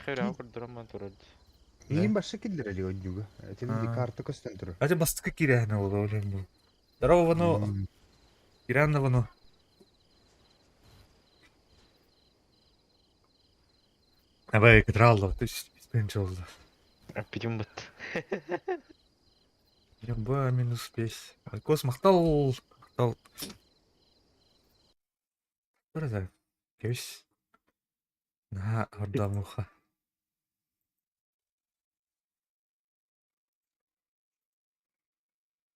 Бехера курдурама турат. Ийм башы киллер ali онюга. Тэмди карта көстөн туру. А те бастыкы киряхна боло олем бу. Даровано киряхнавано. Абай кадралло, то есть спинчолда. Пидим бат. Яба минус 5. Кос мактал. Браза. Кевис. На ардамуха.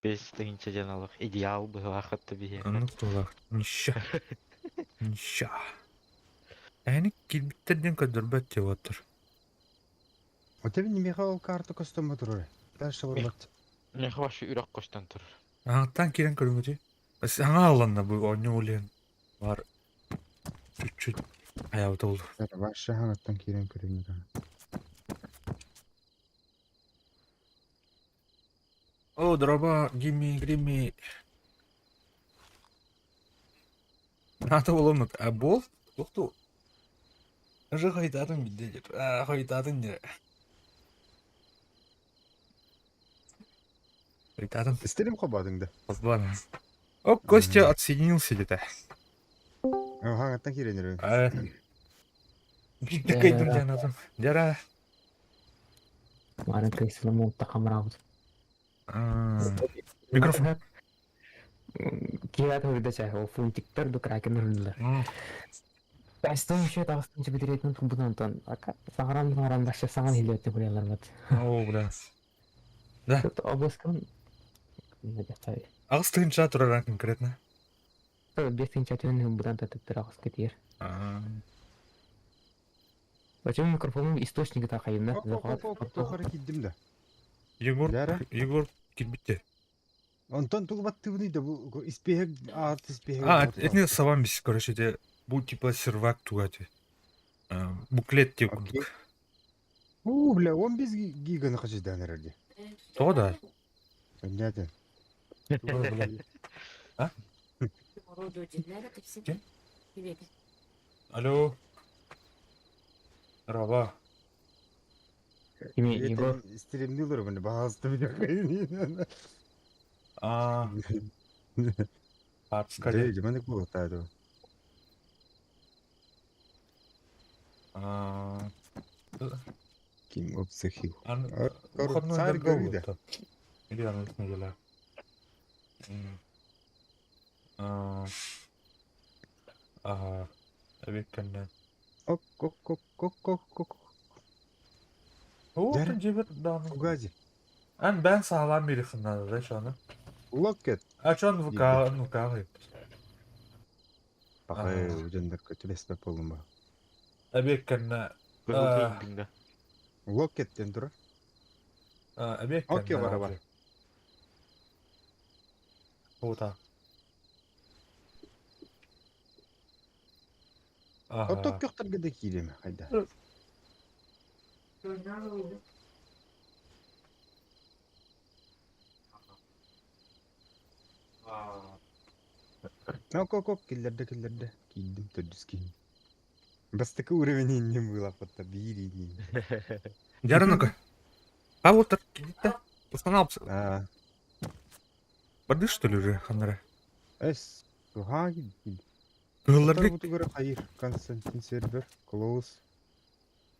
Бес тыгынча жаналык идеал бы вакытты бие. Ну тулак. Ниша. Ниша. Әне килбиттерден көдөрбөт деп отур. Отебин Михаил карта көстөн туру. Дальше варбат. Не хвашы үрак коштан тур. Аңтан кирен көрүнгөтү. Аңа аланда бу ойну улен бар. Чуть-чуть аябыта болду. Башы ханаттан кирен көрүнүр. О, дроба, гимми. Ната боломут. А бол? Токту. Уже кайтатын бидде. Кайтатын же. Кайтатын. Истерим кабадыңды. Поздно. О, Костя отсоединился где-то. Ханаттан киренер. Бидде кайдым жаназым. Жара. Марын кайсылы муутта камырабыз. Микрофон. Кият өрдө чай, о фунтиктер ду кракен өрдүлөр. Тастан еще тастан чебетеретин тумбунантан. Ака сагарам дашы саган хилетти буралар бат. О, бля. Да. Что обласкан не дастай. Агыс тыгынча турар конкретно. Бестин чатын будан татып турагыз кетер. Почему микрофонун источники такайым да? Тохары киддим да. Егор килбитте. Онтон тулбатты буны да бу испег испег. Это не совам бис, короче, это бу типа сервак тугати. Буклет тип курдук. Бля, он без гиганы качыдан ради. То да. Понятно. А? Алло. Здорово. Егор. Стримнилер мене багатство видео. Скажи. Мене кулатайду. King of the Hill. Царь говорит. Или она не дела. Ага. Викенда. Ок. О, Жара. ты живет дома. Угази. Ben sağlam bir yakınlarda da şu anda. Locket. Açan vuka. Бахай үжендер көтүлеспеп болдум ба. Абеккенна. Бинга. Locket'тен тура. Абеккенна. Окей, бар. Ота. Оток көктөргө да кийлеме кайда. Ок, киллерде кийдим төдүскин. Бастыкы уровень не было, потом бери. Ярыныкы. А вот так, да? Устанавливался. Барды, что ли, уже, Ханара? Эс, хаги. Кылларды. Вот игра хайр, Константин сервер, close.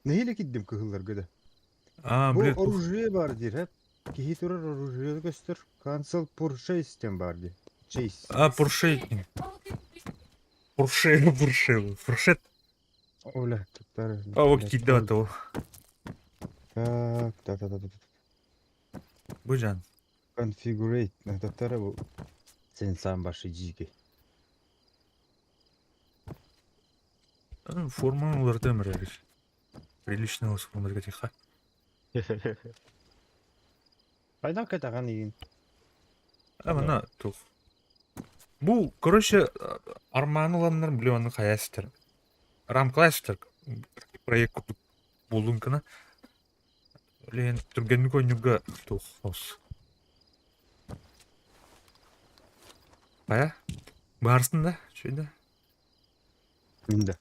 Нейле киддим кылларга да. Бу Блин. оружие бар дир, хеп. Кихи турар оружие көстөр. Cancel Porsche систем бар дир. Чейз. Пуршейкин. Фуршет. Оля, туктар. Вот кидда того. Так. Буджан. Configurate. Туктар бу. Сен сам башы жиги. Форма уларда мэрэгиш. Приличного форма тиха. Айдан кайтаган ийин. Мына тух. Бу, короче, арманыландар билённы каястыр. Рамкаластыр. Проект болункана. Лен түргенник ойнуга тух ос. Бая? Барсың да? Шойда? Минда.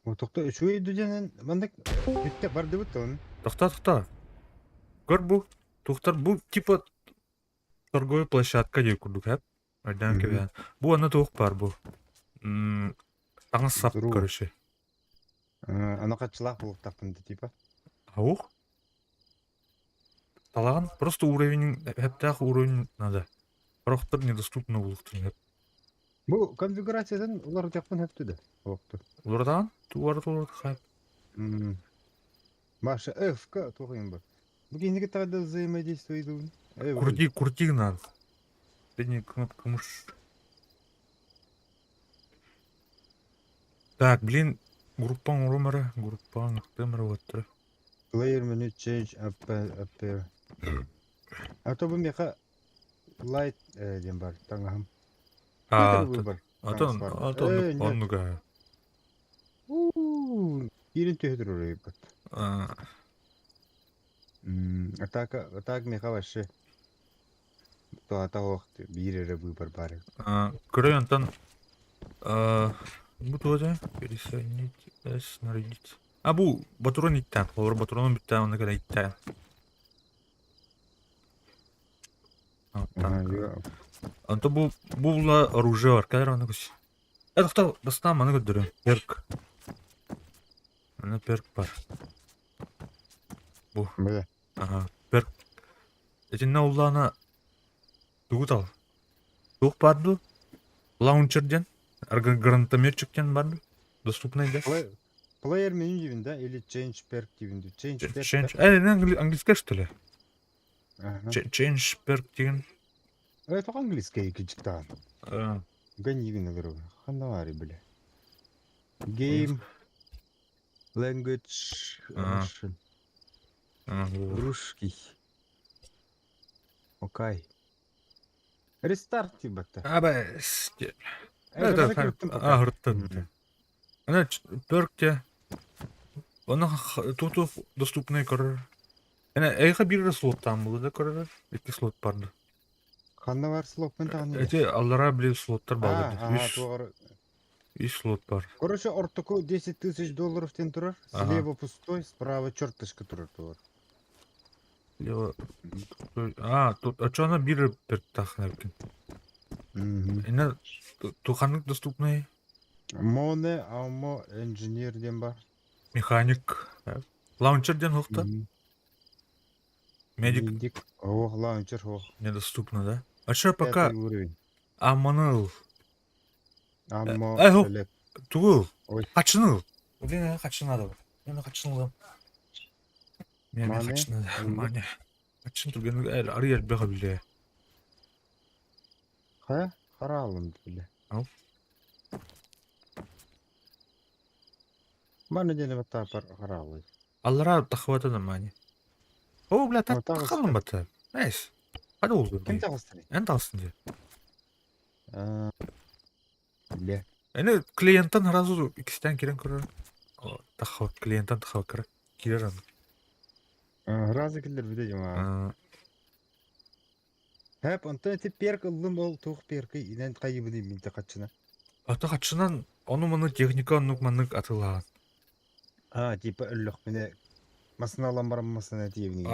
Отокто үчүй дүженен мандык бүтте барды бут он. Тохта. Көр бу. Тухтар бу типа торговая площадка деп курдук, хеп. Айдан кебе. Бу аны тук бар бу. Таңыз сап, Здорово. короче. Ана катчылак булып таппынды типа. Аух? Талаган просто уровень, хептах уровень надо. Прохтар недоступно булуктун хеп. Бу конфигурациядан улар жакпын хептеде. Окту. Улардан туар хеп. Маша FK тогын бар. Бу кинеге тагда взаимодействует. Крути надо. Средняя кнопка мышь. Так, блин, группаң урумары, группаң темір өттірі. Player menu change appear. Ато бу меха light дем бар. Таңам. бар. Атын, оннуга. Ирин төһдөр орой бат. Атак меха ваше. То ата вакыт бирере выбор бар. Көрөй антан, бу тоже пересоединить, снарядить. Бу батурон иттен, олар батуронун биттен, оны кара иттен. Анто бу була оружие бар, кадр аны көс. Тохта, бастан аны көддөрөм. Перк. Аны перк бар. Бу. Бля. Перк. Этинне уллана тугутал. Тук барду. Лаунчерден. Гранатометчиктен барду. Доступный да? Player меню дивинде или change perk дивинде. Change perk. Английский что ли? Ага. Change perk деген. Это английский кичтан. Ганивина дорога. Ханавари, бля. Game. Language. Russian. Русский. Окей. Рестарт тибата. Агырттын. Ана перкте. Оны туту доступный көрөр. Ана эйха бир слоттан булды да көрөр. 2 слот барды. Ханавар слотмен тагын. Эти аллара бир слоттар бар. Тоғыр. 3 слот бар. Короче, ортоку $10 000 тен турар. Слева пустой, справа черточка турар туар. Тут ачана бир перктах навкен. Ина туханнык доступный. Моне, амо, инженер ден бар. Механик. Лаунчерден хокта. Медик. Ох, лаунчер, ох. Недоступно, да? А что пока? Уровень. Аманыл. Аммо, Ай, тугул. Ой. Качыныл. Блин, качынады. Мен качынылдым. Мен Мане? качынады. Мане. Качын турген арыяр бега биле. Ха? Харалым биле. Ау. Мане дене бата пар харалы. Аллара тахвата да мане. О, бля, Тағыс. тахалым бата. Эйс. Hadi oldu. Кем тагыстын? En aslında. Биле. Yani kliyentten razı ikisinden kiren kırır. Tahav kliyentten tahav kırır. Kirer anı. Разы килдер биде жама. Hep onta tip perk ылдым ол тух перки инен кайы биде минте качына. Ата качынан onu маны техника нукманнык атылған. Типа өллөх мене масыналан барам масына тиевни.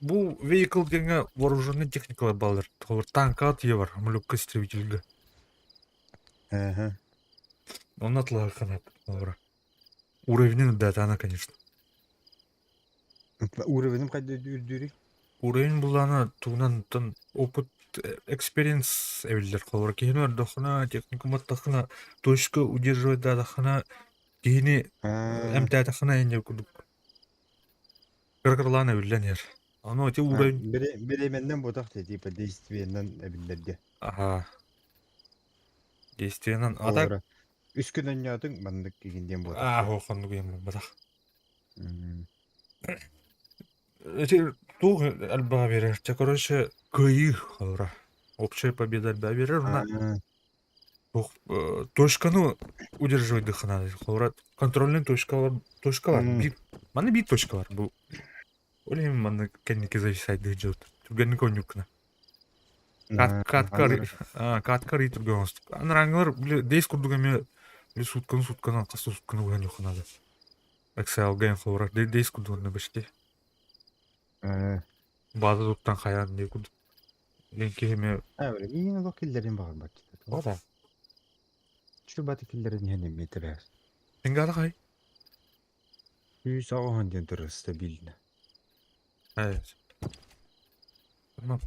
Бұл vehicle дегенге вооруженный техникалар балдар. Толыр танка тие бар, мүліккі истребительгі. Он атылға қанат. Уровенін датана, конечно. Уровенім қайды үрдүрі? Уровень бұланы туғынан опыт, экспириенс әвелдер қолыр. Кейін өрдіқына, техника маттақына, точка удерживать дадақына, кейіні әмтәдіқына әнде күдік. Кыргырлан әвелден ер. Ано те уровень... Беременден ботақ типа действиеннен әбілдерге. Действиеннен атак... Үш күн өңнятың бандық кегенден ботақ. Оқанды көйім батақ. Туғы әлбаға берер. Те, короче, күйі қалыра. Общая победа әлбаға берер. Точканы удерживать дыхана. Контрольный точка бар. Маны бит точка бар. Олейм маны кәнеке зависать дыжылды. Түргенні конюкна. Каткар итүрген оңыстық. Аныраңылар, дейс күрдігіме Или сутканы антасы сутканы уян юханады. Excel ген холора дейс кудуны бешти. База туттан хаян не куд. Ленкеме Öyle iyi o killerin var bak. O da. Şu batı killerin yine metre. Engada хай. Yüz ağın diye stabilne. Evet. Tamam.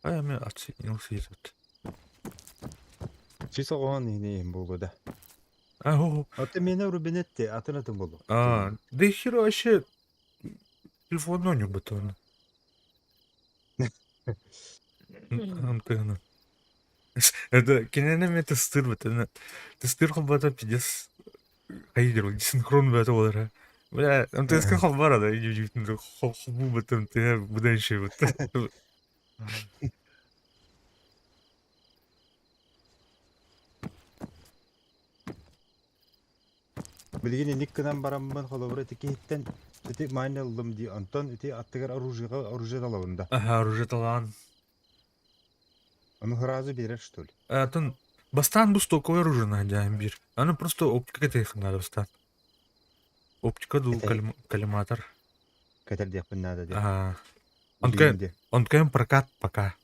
Аяме атси инсиисут. Yüz ağın yine bu da. Хоо. Аты meni rubinetti atınatın bolu. Дехиро аше телефонно не бутон. Антена. Это кинене тестир бутон. Тестир хобата пидес. Хайдер синхрон бата олара. Бля, антеска хобара да южитин хобу бутон те буданши бутон. Bilgin nikkadan baramman holovra tiki hitten. Iti mayne aldım di Anton iti attıgar оружие dalawında. Ага, оружие талан. Onu hırazı birer что ли? Атын бастан бу стоковое оружие надяем бир. Аны просто оптика тех надо бастан. Оптика ду коллиматор. Kader yapın nada di. Ага. Он ткаем прокат пока.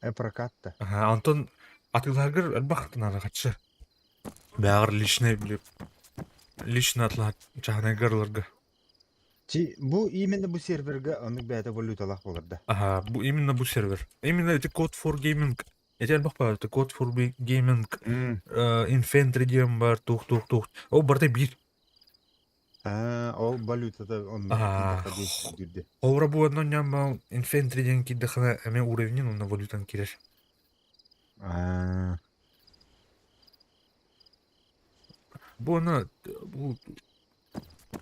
Prakatta. Ага, Антон атыларгыр албахты надо качы. Бәгыр личный билеп. Лично атлат чахнагырларга. Чи bu именно bu serverga onu bäde valutalak bolardı. Ага, бу именно бу сервер. Именно это Code for Gaming. Я тебе бақпа, это Code for Gaming. Infantry дием бар, тух. О, барда бир. O valutada onun değiştirdi. Олра бу одно нямба Infantry дием киддахана эме уровнен, он на валютан киреш. Бу ана бу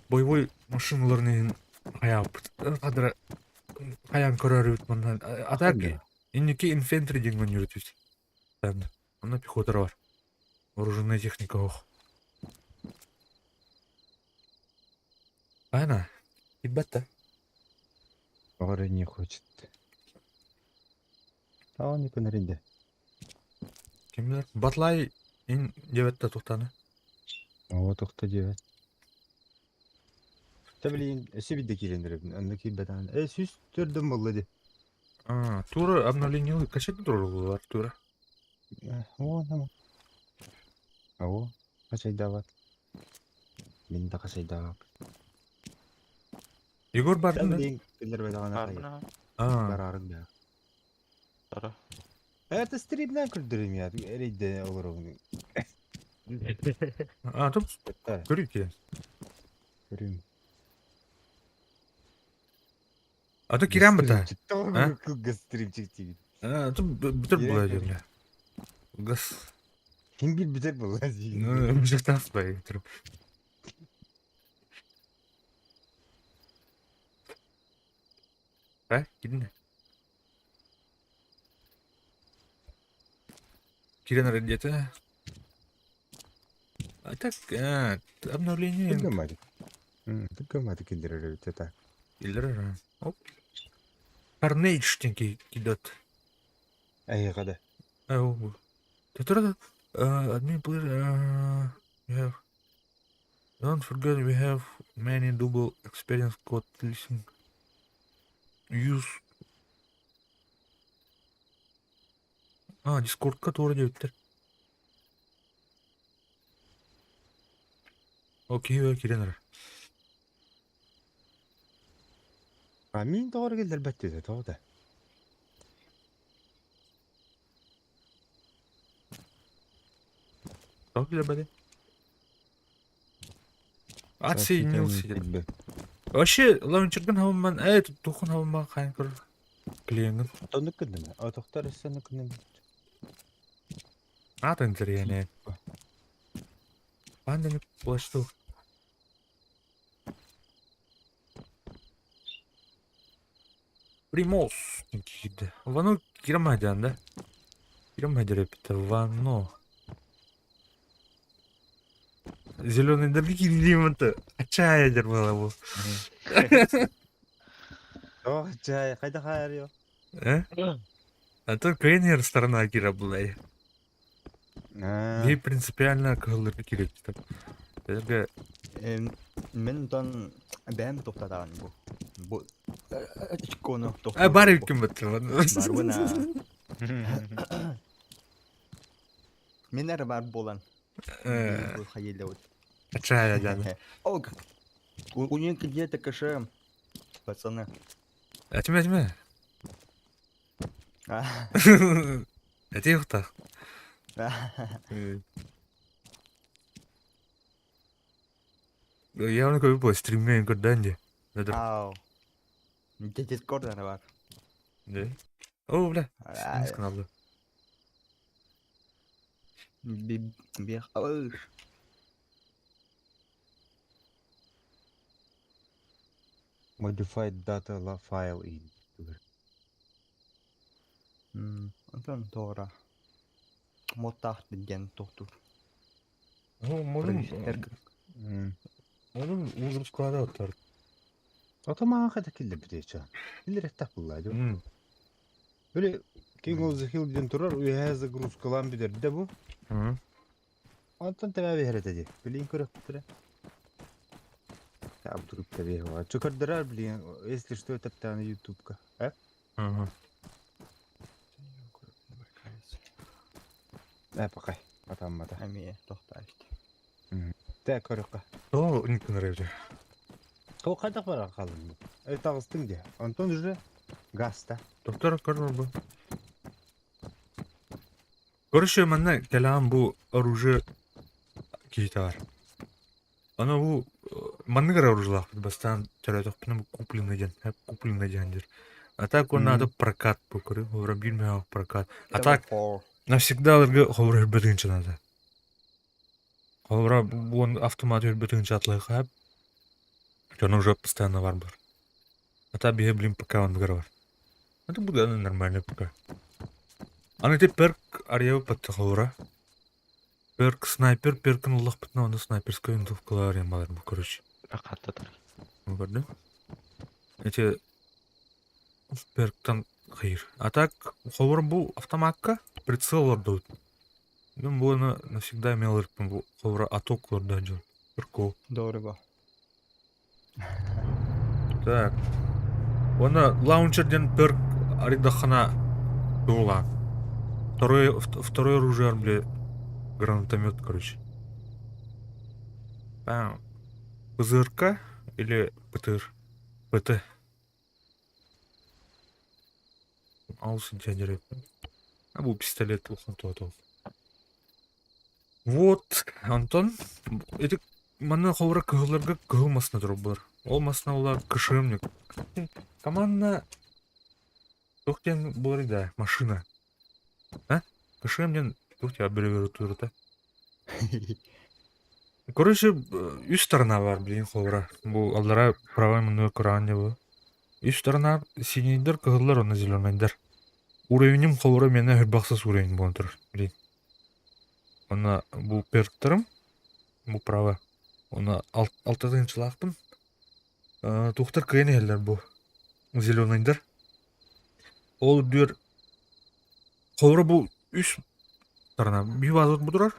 боевой машиналарны хаяп. Кадра хаян көрөрүт мындан. Атак инники Infantry дием гон юрүтүс. Там ана пехота бар. Вооруженная техника ох. Ана, ибата. Oraya не хочет. А он не понаринде. Кимдер? Батлай ин 9-та туктаны. O tokta diyor. Tabii sebide kilendirin. Andaki beden. Süs tördüm vallahi. Тура обновление качать дорого var тура. O tamam. O kaçay davat. Min de kaçay davat. Егор бардын да? Tabii killer bedana kayır. Барбына. Kararın ya. Тара. Evet stream'den kırdırayım ya. Eride olur onu. Тут Evet. көрейік. Görüyorum. Тут кирам бата. Tamam kız stream çıktı. Тут бітір Керек бұлай көрейік. демля. Газ. Kim bir biter bu lan? Жақтан аспай. Кидін. Кирен радиета. А так, обновление. Tıklamadı. Tıklamadı killer öyle tak. Или оп. Carnage тенки кидат. Ай kadar. Ау. Татара. Admin player. Don't forget we have many double experience code listen. Use. Discord который өттер. Окей, киренер. Min doğru geldi elbette de doğru da. Çok güzel bade. Atsi не Вообще, лаунчерден хаваман, тухун хаваман хайнкыр клиенгін. Tonluk kındı mı? O doktor sana kındı mı? Атынтыр яне. Пандемик булашту. Примос. Киді. Вано кирамадян, да? Кирамадя репета. Вано. Зеленый дорогий лимонта. Ачая дермала bu. Oh cay, kayda hayır yok. А то крайняя сторона Кира была. Не принципиально кыһылларга кирек деп. Эдерге Мен тон бәм тоқтатаған бұл. Бұл очконы бар тоқтатаған. иккен баттыр. Бар бұна. Мен әрі бар болан. Бұл хайелі өт. Ачая жаны. Ог. У них где-то кэшем. Пацаны. Этме. А, Это юхта. Я он как бы стримлен курданди. Ау. Дискорд ана бар. Да. О, бля. Ай. Не сказал. Бех. Ой. Modified data file in. Антон Тора. Мотах деген тоқтур. Ну, можем уже складывать тар. Ата маған қайда келді бітейші. Келдер еттақ бұллайды. Böyle King of the Hill ден тұрар, уйға загрузкалан бідерді бұл. Антон тәбәбі әрет Білейін көрек бұтыры. Таб тұрып тәбәбі var. Чукардырар білейін, если что, таптаны ютубка. Пақай. Атаммада. Әмейе, тоқта ішті. Тә көрекқа. О, никто не рейді. Ол қайдақ бара қалың бұл. Тағыстың де. Антон уже гаста. Доктор көрді бұл. Короче, mənə gələn bu оружие кейті var. Ana bu mənə görə оружиелар бастан tərəfdən bunu купленный ден, hep купленный дендер. А так он надо прокат покуры, bilmiyorum прокат. А так навсегда алырга ховры биринчи надо. Ховра bu автомат биринчи атлайга hep. Оны уже постоянно var бар. А так бие блин пока он бар. Это будет нормально пока. Аны те перк арьяу патты ховра. Перк снайпер, перкін ұллақ бітіна, оны снайперская винтовкалар ем балар бұл, короче. Ақаттатыр. Көрді? Эти перктан қиыр. А так, ховар бұл автоматка прицел ордауд. Мен бұл оны навсегда имел ерпін бұл ховара аток ордауд жыл. Прикол. Дорого. Так. Оны лаунчерден перк аридахана дула. Второй оружие, бля, гранатомет, короче. ПЗРК или ПТР? ПТ. Алсын тядерет. А был пистолет тот. Вот, Антон. Эти мана ховра кыгыларга кыгылмасына туруп булар. Ол масына улар кышымник. Команда тоқтен булар да машина. А? Кышымнен тоқтя бере турта. Короче, үч сторона бар, блин, ховра. Бу алдара правый мына экран бу. Үч сторона синийдер, кыгыллар, оны зеленойдер. Уровенем ховра мене хөрбаксыз уровень болон тур, блин. Оны бу перктерим, бу права. Оны алтыгынчылакпын. Тухтар кыйнелер бу. Зеленойдер. Ол дер ховра бу үч сторона. Bir vazot budurar.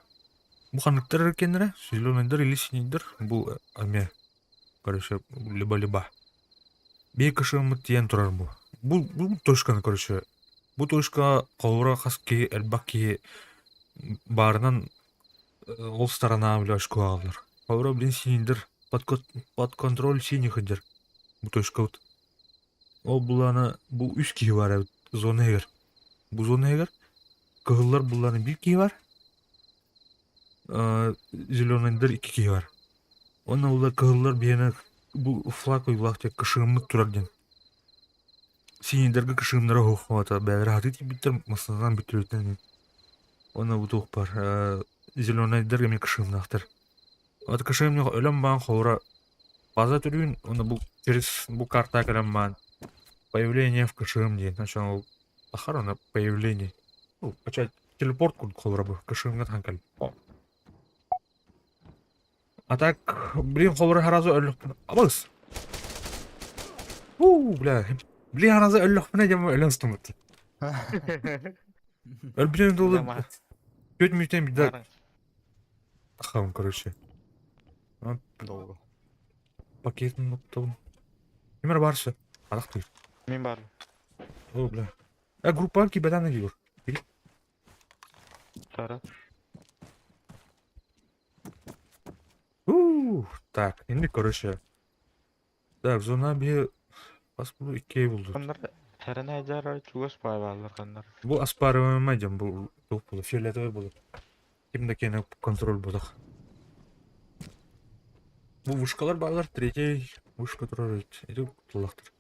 Bu kanıklar erkenlere, zеленойдер или синийдер, bu аме, короче, либо-либо. Bir кышымы тиен турар bu. Bu точканы, короче. Bu точка ховра хаски, элбаки барынан ол сторона бля ашку алар. Ховра блин синийдер, под контроль синийдер. Bu точка вот. Ол буланы, bu үч кии бар, зона егер. Bu зона егер. Кыгыллар буланы bir кии бар. Зеленойдер 2 кии бар. Оны улар кыгыллар бияны bu флаг уйлак тек кышымык турар ден. Синийдерге кышымнары хохвата, бәлер хаты биттер масынан биттер. Оны bu тук бар. Зеленойдерге мен кышымнактыр. От кышымны өлем бан ховра база түрүн, оны bu через bu карта келем бан. Появление в кышым ден. Начал ахарона появление. Почать телепорт курд ховра бу кышымга танкал. А так, блин, ховра харазы өллөкпін. Абыз! Бля, блин, харазы өллөкпін әдемі өлін ұстымықты. Өлбілен долы Чуть митем да Барын. ахам, короче. А, Долго. пакетін ұттым. Кемер баршы? Адақ тұр. Мен бар. О, бля. Группа кибедана гибір. Тара. Так, енді, короче. Так, зона bir бас бұл 2 болды. Кандар Herine aycara çugas pay bağlar kanlar. Бұл аспары оймайдым, бұл тоқ болды, фиолетовый болды. Кімді кені контроль болдық. Бұл вышкалар бағалар, третей вышка тұрар өйт. Еді құтылақтыр.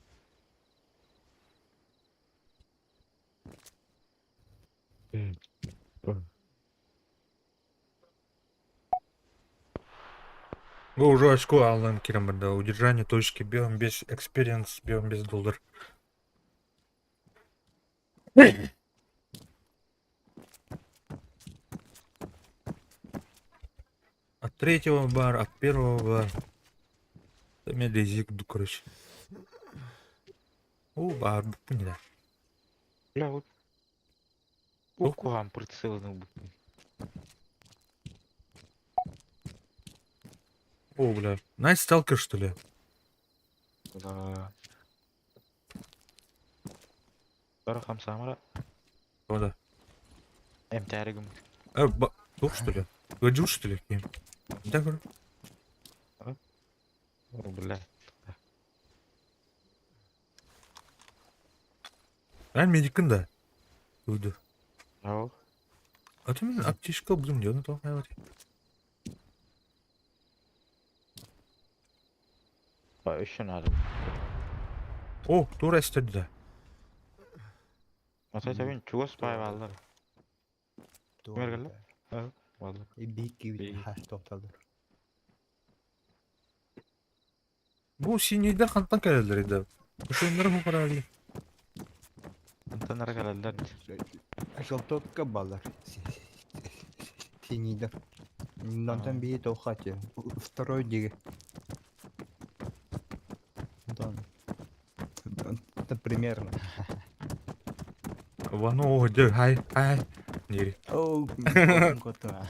Бұл уже очко алдан керем бұрда. Удержание точки белым без experience, белым без $. От третьего бар, от первого бар. Там я дезик, короче. О, бар, не да. Бля вот. Bu kuhan прицелный bu. О, бля. Найт сталкер, что ли? Да. Барахам самара. О, да. Эмтәригім. Тух, что ли? Гаджу, что ли? Кем? Да, говорю. Бля. Ben medikın da. Uydu. Ау. Atımın aptişka buldum diyor. Onu tamam hayat. Ba üçün alım. Oh, doğru istedi de. Ata tabii çugas pay bağlar. Ver gel. Evet. Vallahi. Büyük gibi İyi. haş topladı. Bu sinirden kantan kerelleri de. Şunları bu kadar değil. Антанар kalırlar. Желтокка балар. Синийдер. Нантан бии толхати. Второй диги. Это примерно. Вано, о, де, хай. Нери. Оу, кота.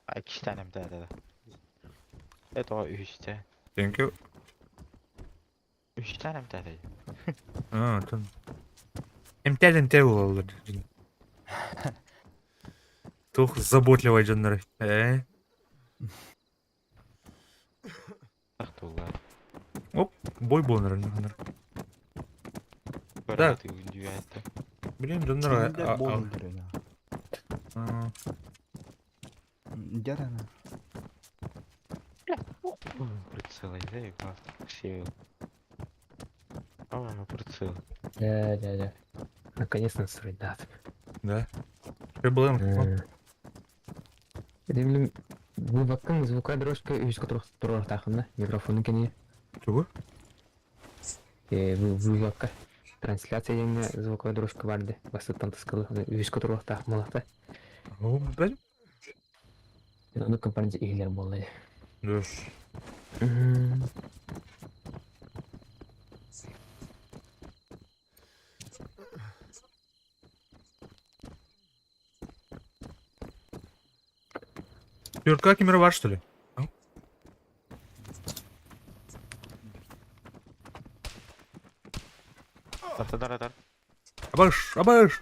Ay 2 tane mi dedi? Evet o 3 tane. Thank you. 3 tane mi dedi? Ha, tamam. Emtel olur. Тух заботливый жанр. Taktı ulan. Бой болнар. Да. Ты уйдешь это. Блин, жанр. Синийдер болдыр. Жарана. Прицел, да, и класс. Все. Прицел. Да. Наконец-то настроить, да. Да. Что было? Дегілім, бұл баққын звука дұрышқа үйізгі тұрар тақында, микрофоны кәне. Чего? Бұл баққа трансляция деңі звука дұрышқа барды. Басыттан тұскалы, үйізгі тұрар тақымалақта. О, блин. Оны компанияда егілер болды. Да. Юрка камера ваш, что ли? Атадар. Абаш. Аваш.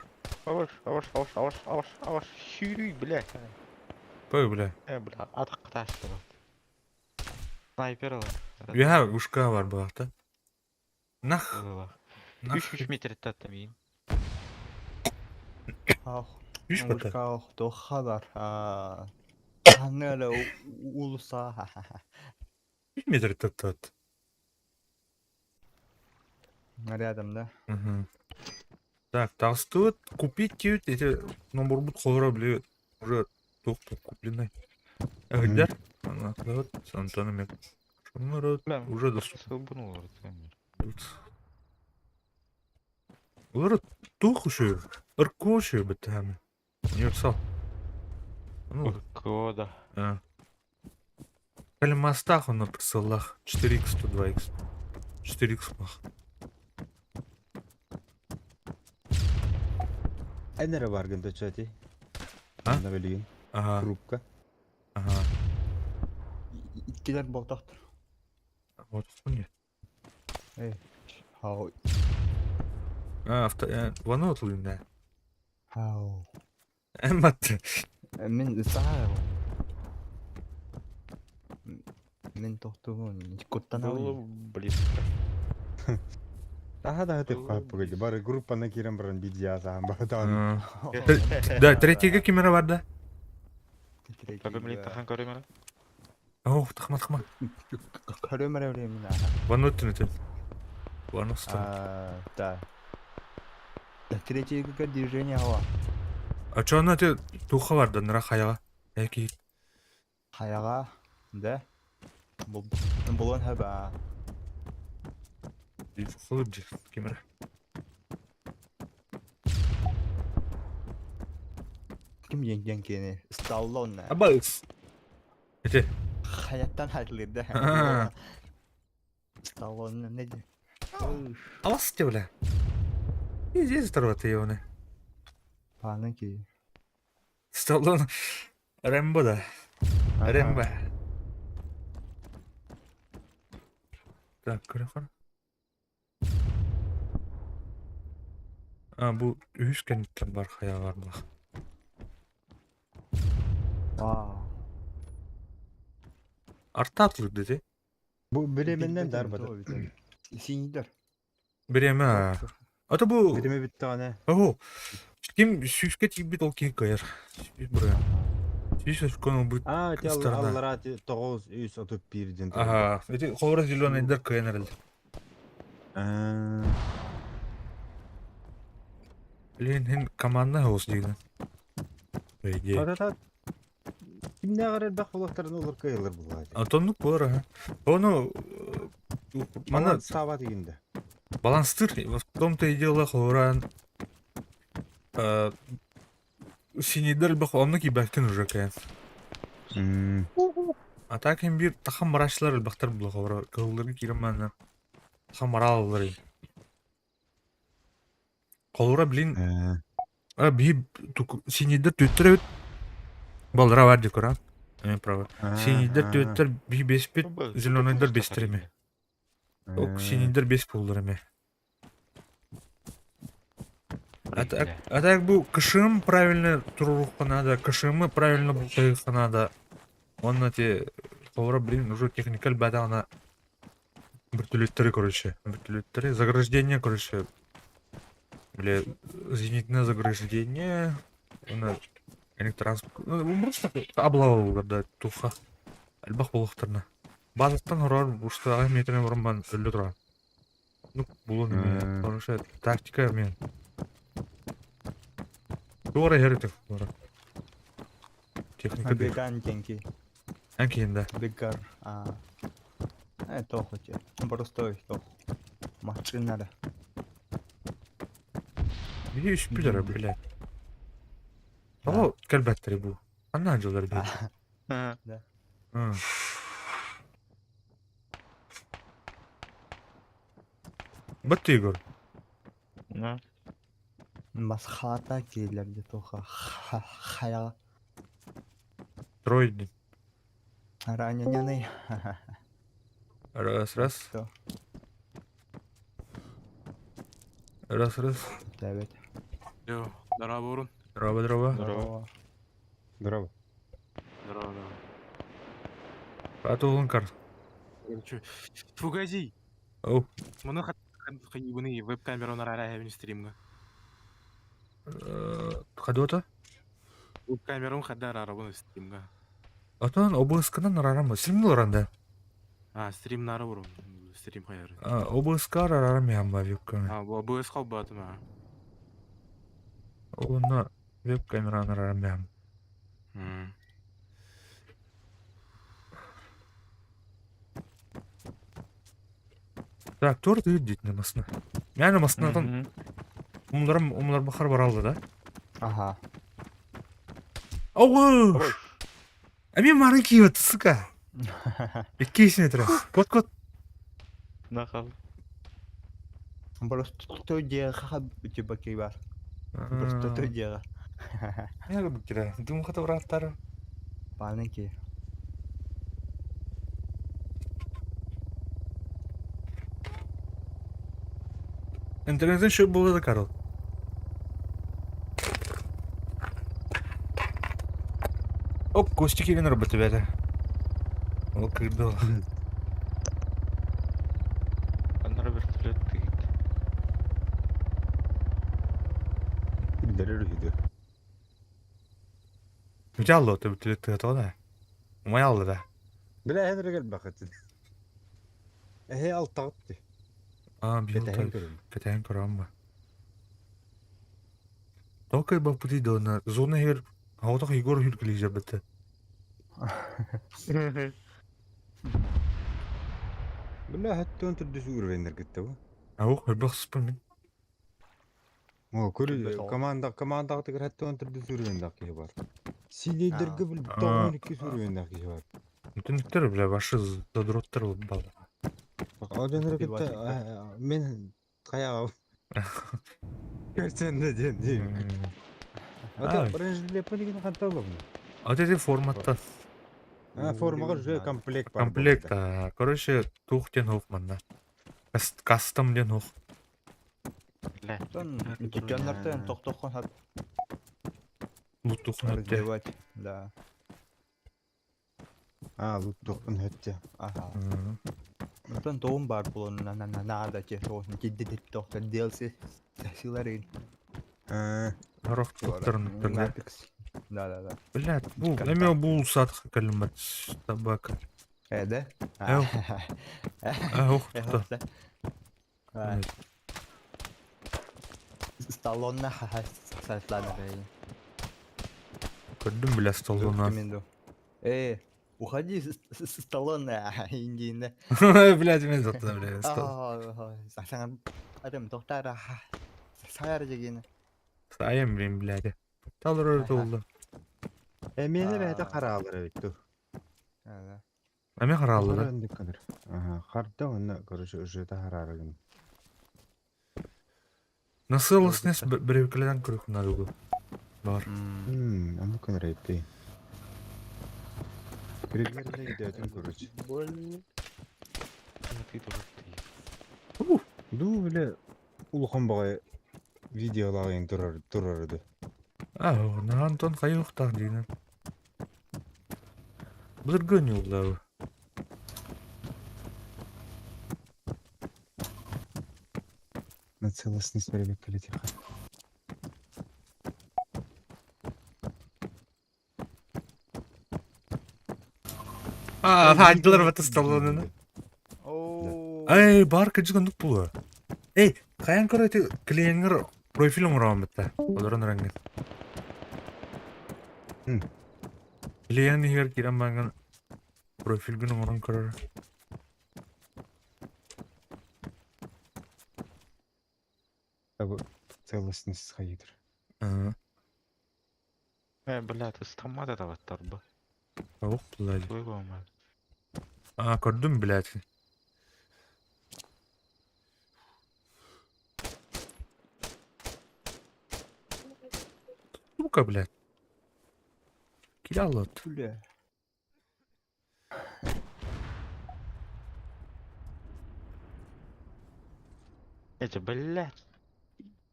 Шюрюй, блядь. Пой, бля. Бля, атақ таштı bu. Снайпер var. Я ушка var bu hafta. Нах. 3 метр таттамин. Ах. Üç batı. Ушка тохадар. Ханера улуса. 3 метр тат. Рядом, да? Угу. Так, толстут. Купить тют. Эти номер будут хоррор, блядь. Уже только купленный. Где? Она вот с Антоном. Бля, Уже доступно. Сылбыну var. Олар тух ушур. Ырку ушур бітті әмі. Универсал. Ну, Кода. калимастах оны присыллах. 4х то 2х. 4х мах. Әнәрі баргында чати. А? Анда білген. Ага, Группка. ага. Иткелер болтақтыр. Вот хуйня. Хау. Ваны отылын да. Хау. Әмбатты. Мен сағай. Мен тоқтуғын. Коттан Было ауын. близко. Таға да өтіп қап бүгеді. Бары группаны керен бірін бидия саған бағытан. Да, третьеге кемера бар да? Көрімелейді тахан көрімелі. Оу, тахма. Көрімірі білемін. Ваны өттін өтін. Ваны ұстан. Да. Третьеге движение хава. А чо аны өте туха бар да, ныра қаяға? Әки. Қаяға. Да. Бұлан хаба. Құлыр же, кемера. Кім жеңген кені? Сталлон. Абайыз. Әте. Hayattan ayrılırdı. Stallone ne diyor? Алас те бля. Здесь тарваты его. Bana ki. Сталлон. Рэмбо да. Рэмбо. Так, көрі. Bu 100 кенттен бар қаяғармақ. Wow. Артта атылыр деді. Bu biriminden darbadı. İşingidir. Береме. Ата бұл... Birimi bitti ana. Ого. Кем сүйіске тейбет ол кейін қайыр. Сүйіс бұрын. Сүйіс көңіл бұд кыстарына. Аллара 9 отып берден. Ага. Эти қолыра зеленайдар көйен әрілді. Лен командна хоос дейді. Өйде. Ата kimne kadar bak olakların olur kayılır bu hadi. Атонлық болар, ага. Оны... Мана Sava deyinde. баланстыр. В том-то и дело, қолыран... Синейдер бақ олны кейбәктін уже кәйін. А так hem bir тахам марашылар ылбақтар бұл қолыра. Қолырғы керім мәні. Тахам маралылар. Қолыра білін... Бейіп синейдер төттір өт. Балыра var diyor Kur'an. Prava. Sinirler tötler bir bespet, zilonaylar bestireme. Ok sinirler bes pullareme. А так bu кышым правильно туруққа надо, кышымы правильно бұлтайыққа надо. Он эти қолыра блин уже техникал бәді ана вертолеттері, короче. Вертолеттері, заграждение, короче. Бля, зенитное заграждение. Электранспорт. Ну, просто облавы да туха. Әлбақ болықтарына. Базаттан ұрар, ұшты ағай метріне бұрынбан өлі тұрған. Ну, бұл неме. Короче, тактика мен. Туғара еретек. Техника дейк. Беган деньги. Әнкейін да. Бегар. Это хоть. Простой то. Машина. Неге үшпілері, блядь. О, кәлбәттері бұл. Анна жылдар бейді. Да. Бітті Игорь. Масхата кейлерді тоға. Хаяға. Тройден. Раненый. Раз. Раз. Evet. Yo, здорово, Бурун. Дрова. Здорово. Здорово. Атылын кар. Погоди. Оу. Мұны бұны веб-камераны арай стримға. Қады ота? Веб-камераны қаддар ара бұны стримға. Атынан обысқынан арарамы? Стримді оранда? Стрим нары бұрын. Стрим қайары. Обысқа арарамы ямба веб-камера. Бұл қал баты ма? Оны веб-камераны арарамы ямба. Так, тур дейт дейтін масына. Мәні масынатан Умлар бахар баралды да. Ага. Ау! Мен марын киіп отты, сука. Беккейсіне тұра. Кот. Нахал. Просто той диаға типа кейбар. Просто той диаға. Я люблю кида. Дум хата браттары. Паники. Интернеттен шөп болады, Карл. Оп, Костя келген работа бәді. Ол кірді ол. Аннары вертолет тыйт. Билдері рүйді. Үте алды оты бүтілет тұғы да. Умай алды да. Білі ән регел бақытын. Әхе алтағытты. Бейіл Кәтәйін тұр. көрім. Кәтәйін көрам ба. Тоқай бақ бұтейді оны. Зона егер ауытақ Егор хүркілі жабыты. Білі әтті он түрді сүгірвендер кетті бұл. Ауық, өрбақ сұспын мен. О, көрі командағыты кір әтті он түрді сүгірвендер кейі бар. Силейдергі біл тоғын үкі сүгірвендер кейі бар. Мүтіндіктер, бля, башы задроттар болып балды. Одан әрекетті мен қаяға көрсенді дейм. Ода бірінші білепі деген қанта олығын. Оте форматта. Формаға жүзе комплект бар. Комплект, короче, туқтен хоқманда. Кастомден хоқ. Лә. Дükkanlardan тоқтоққан хат Лут туқын өтте. раздевать, да. Лут тоқын өтте. Ага. Ondan tohum var bunun nada ki tohum ciddi tohum DLC силарин. Арақ туқтарын өттірді. Matrix. Да. Блядь, әме бұл сатық кәлімат табака. Да? Ауқ тұқты. Сталлоне сәтләді бәйін. Көрдім, бля, столына. Уходи с Сталлоне индиінде. Блядь, мен заттыда, бля, Саған адам тоқтары сайар дегені. Сайым мен, блядь. Талыр өрді олды. Әмені бәді қаралыр өйтті. Әме қаралды да. Қарды оны көріші үшеті қарарығын. Насыл снес біревкілерден көрік надуғы. Бар. Амы күн рейпті. Бірегерді гидейтін көріш. Ду біле ұлған бағай видеолағын тұрарыды. Антон қай ұқтақ дейін. Бұдыр гөн елді. На целостность бірегерді тиха. Айтылар бәті сталлоны. Ай, бар кәджігіндік бұлы. Эй, қаян көрәті клиенгер профилің ұрауын бітті. Оларын рәңгет. Клиен егер керен бәңген профилгінің ұрын көрір. Целостность қайдыр. Блядь, стамада да ваттар ба. Ауық, блядь. Той болмады. Көрдім, блядь. Сука, блядь. Келе алады. Түлі. Эти, блядь.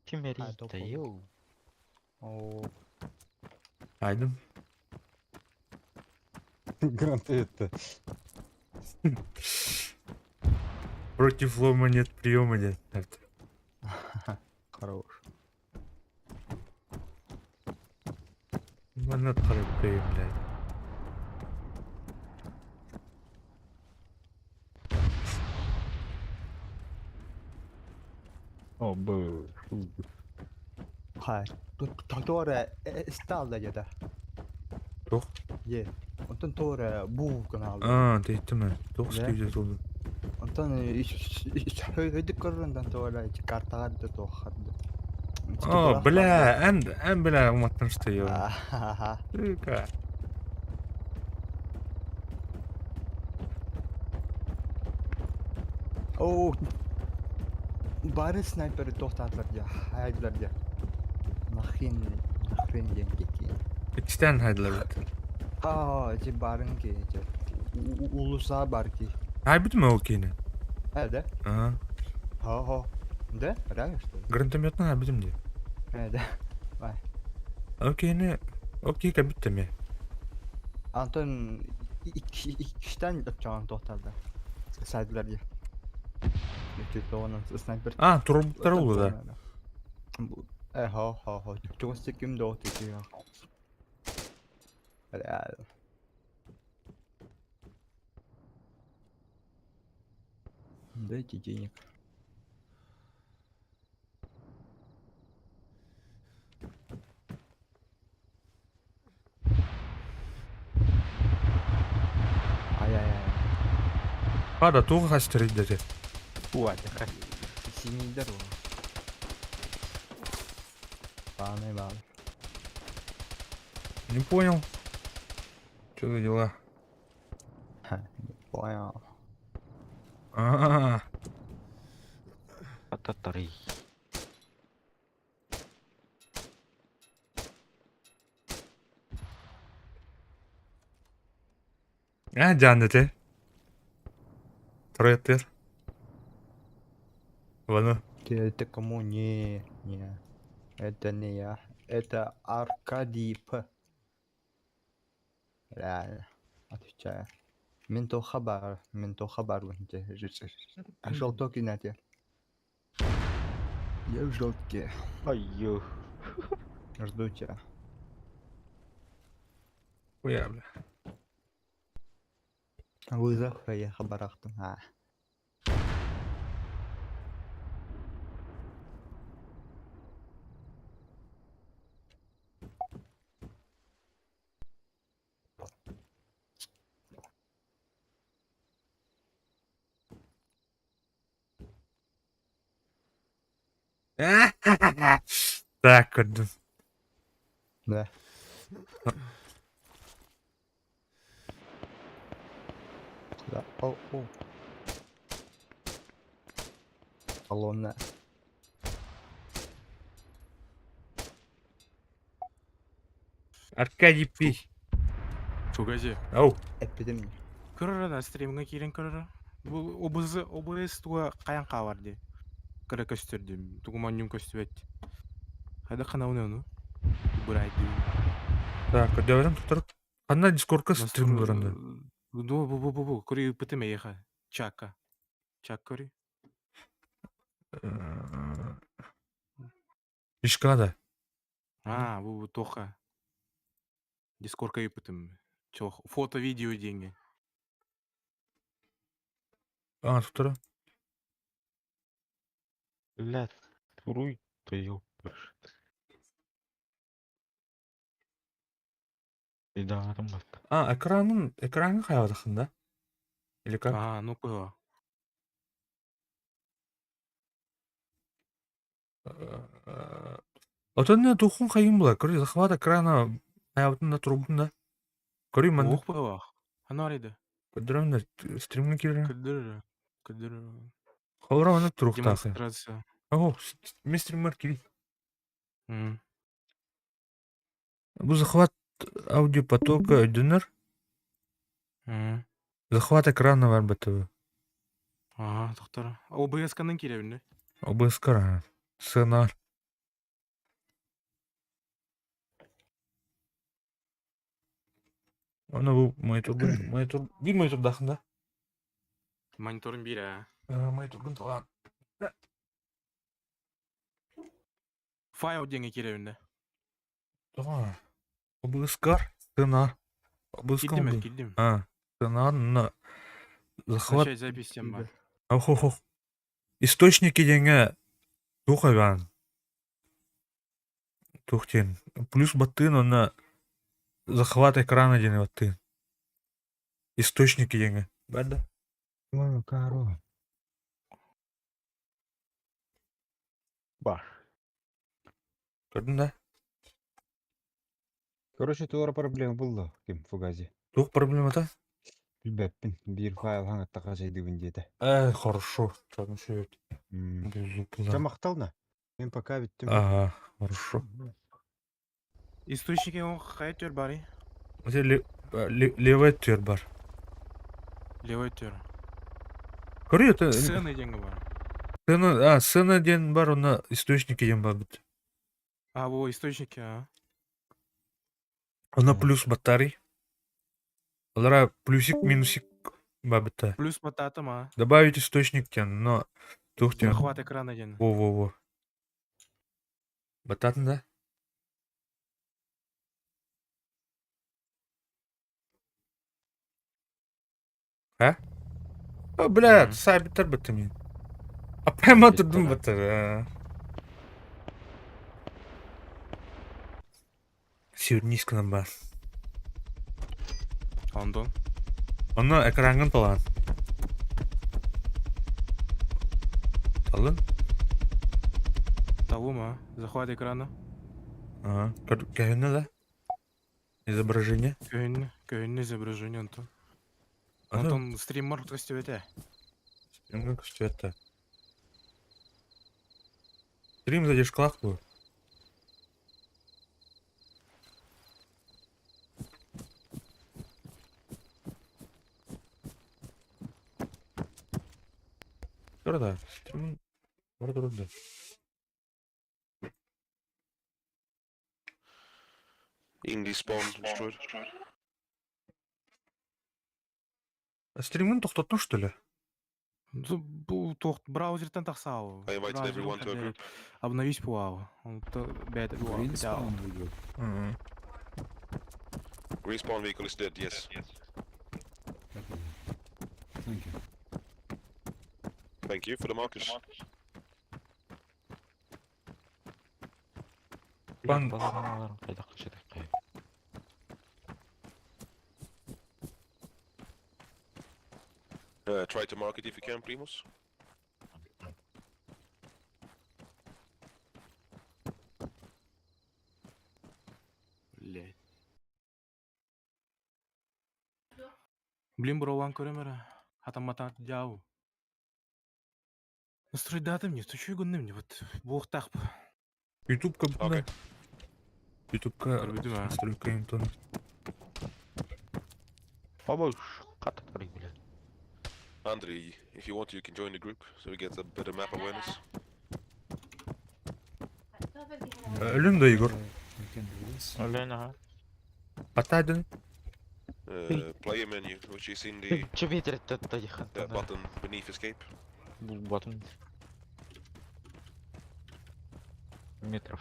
Тимерит-то, ё. Айдым. Гранты это. Против лома нет приема, нет. Хорош. Манат харапей, блядь. Бұл. Тоқтора сталда жада. Тоқ? Ondan sonra bu kanalda. Deyttim ben. Тоқ isteyeceğiz oldu. Ondan höydük köründen sonra kartalar da toxardı. О, бля, эн бля, уматтан что я. Ахаха. Сука. Оо. Бары снайпер тоқтатылар ja. Хайдылар ja. Нахрен деньги. İkisinden haydiler bit. Же барын ки. Улуса бар ки. Hay bit mi o kini? Да? Ага. Ха. Да? Реально что ли? Гранатометный hay bitim diye. Да. Okey kabit mi? Антон ikkishdan jonim to'xtaldi. Saytlarga. To'g'ri, snayper. Turubuklar oldu da. Ha. Joystick kimde o ya. Real. Дайте денег. Ай-яй-яй. Hada tuğ kaçtırı dedi. Уатиха. Синийдер ол. Баны. Не понял. Что за дела? Понял. А, Ататари. can dedi. Троетер. Ладно. Это кому? Не. Это не я. Это Аркадий П. Реально. Отвечаю. Менту хабар вон А желтоки на те. Я в желтке. Айё. Жду тебя. Хуя, бля. Вызов я хабарахтым. Так, gördüm. Да. Да. О. Колонна. Аркадий Пи. Чугази. Ау. Эпидемия. Көрөр да стримге кирен көрөр. Бул ОБС туга каянка бар де. Кыра көстөрдү. Тугуманнюм көстөбөт. Хайда канауну. Бурайды. Так, devran tutar. Kanna Discord'ka stream duranda. Bu. Көрү ПТМ еха. Чак көрү. Ишкада. Bu тоха. Дискордка ИПТМ. Фото, видео деньги. Tutar. Блядь. Туруй. Ты ёпрш. İdarım bak. Ekranın hayatında. Или как? Ну было. Отон тухун кайын була. Көрү захват экрана hayatında турбунда. Көрү мен. Ох было. Анарыды. Көдөрөм стримге кирер. Кыдыр. Хавра аны турукта. Демонстрация. Ого, мен стример кири. М. Бу захват аудиопотока өйдөнөр. Захват экрана бар бетеби. Токтор. ОБС-канын киребинде. OBS-ка. Сценар. Ана бу монитор бир монитор дахында. Мониторун бир. Монитордун туган. Файл деньги киребинде. Туган. OBS-ка. Сценар. OBS-ка. Килдим. Сценар на захват. Начать запись тем бар. Охо. Источники деньги тухаган. Тухтен. Плюс баттын на захват экрана дене баттын. Источники деньги. Бада. Каро. Бар. Көрдүң да? Короче, туора проблема булла, ким Фугази. Туох проблемата? Билбеппин, бир файл хаңатта кажайдыбын диете. Хорошо. Чагын сөйт. М. Бузуп. Чамактална. Мен пока биттим. Ага, хорошо. Источники он қай төр бар? Где левая төр бар. Левой төр. Көрү это. Сцена деньги бар. Сцена ден бар, оны источники ден бар бит. А, во источники, а. Она плюс батарей. Олара плюсик, минусик бар бит. Плюс бататым, а. Добавить источник тен, но тухтен. Захват экрана ден. Во. Бататын да? А? Блядь, сайбитер бітті мен. Прямо тұрдым бітір. Сегодня низко нам бар. Ондон. Оны экранын талан. Талын? Талум, а. Захват экрана. Ага. Кәйіні да? Изображение. Кöyünün изображение, Антон. Антон стример көстебете. Стримнің көстебетті. Стрим задержкалақ бұл. Şurada. Stream'in orada durdu. Indie spawn destroyed. Стримін тоқтаттың, что ли? Бұл браузерден тақсау. I invited everyone to a group. Обновись пуау. Respawn vehicle is dead, yes. Thank you for the markers. Ban- Балаларым қайда қашадық қай. Try to mark it if you can, Primus. Блин, брован көремері. Хатам-матан жау. Настрой даты мне, то что я гонны мне, вот блоқтақ. YouTube-ка бұнда. Okay. YouTube-ка Көрбедім, а. настройка емтон. Баба, қатты тарих біледі. Andrei, if you want, you can join the group so we get a better map awareness. Өлім да, Игорь. Өлен аға. Атайдың. Player menu, which is in the Че ветер тадихан. button beneath escape. Бұл батын. Метров.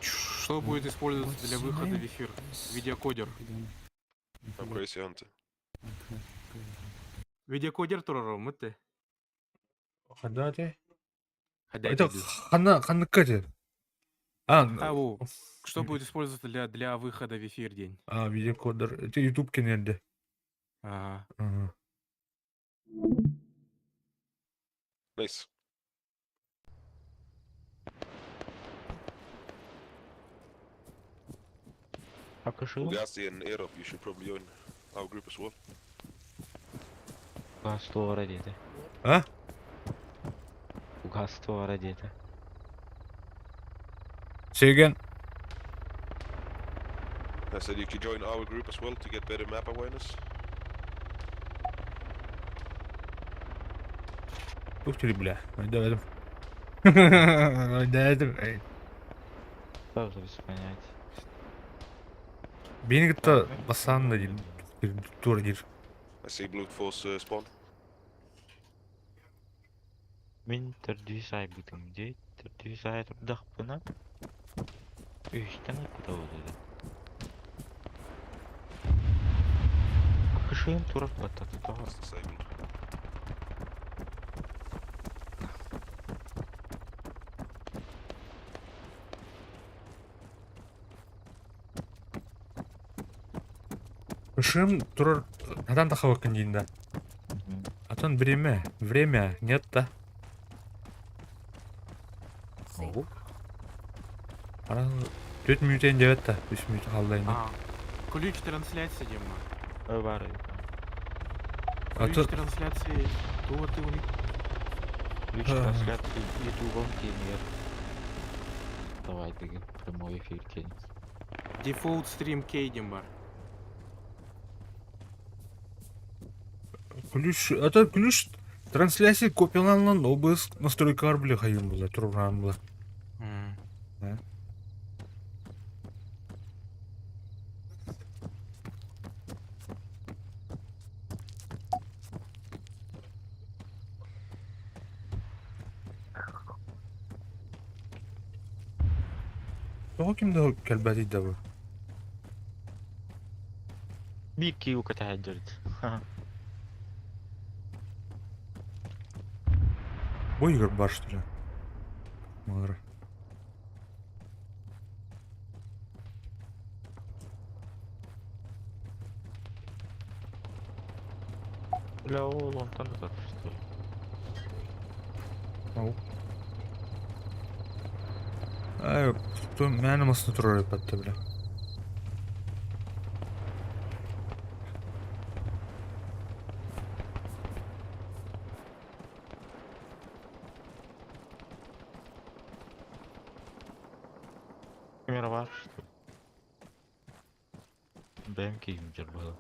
Что будет использоваться для выхода в эфир? Видеокодер. I'm Crazy Hunter. Видеокодер турару, мытты. Қада де? Хотя Это қаныққа де? А, во. Что будет использоваться для выхода в эфир день? Видеокодер. Это YouTube кенерді. Ага. Nice. Акышыл. Fugazi and Erop, you should probably join our group as well. Угаство деді. А? Угаство деді. Сеген. I said you could join our group as well to get better map awareness. Ух ты, бля. Ойдадым. Ойдадым. Сразу без понятия. Бені гітті басанды дейін. Тур дейін. I see Blue Force spawn. Мен түрді сай бітім дейді. Түрді сай тұрдық бұна. Үштен құда өдеді. Акышылым тұрып баттады тоға. It's disabled. Ышым турар надан тахавакын дейінда. Атон время нет да. Ого. Ара 4 минутен девет та, 3 минут қалдайын. Ключ трансляции дема. Бар. Ключ Аты трансляции. Туот ты уник. Ключ трансляции ютубом кеймер. Давай деген прямой эфир кейін. Дефолт стрим кейдем бар. ключ трансляция копияланған OBS настройкалар біле қайын бұла, тұрған бұла. Тоға кімді кәлбәт еді бұл? Bir kiu katahajjart. Бой игр бар, что ли? Мара. Бля, ол онтан да что ли? Ау. Ай, кто меня масно троллит под тебя? Камера var что ли? Benim keyfim cırbalı.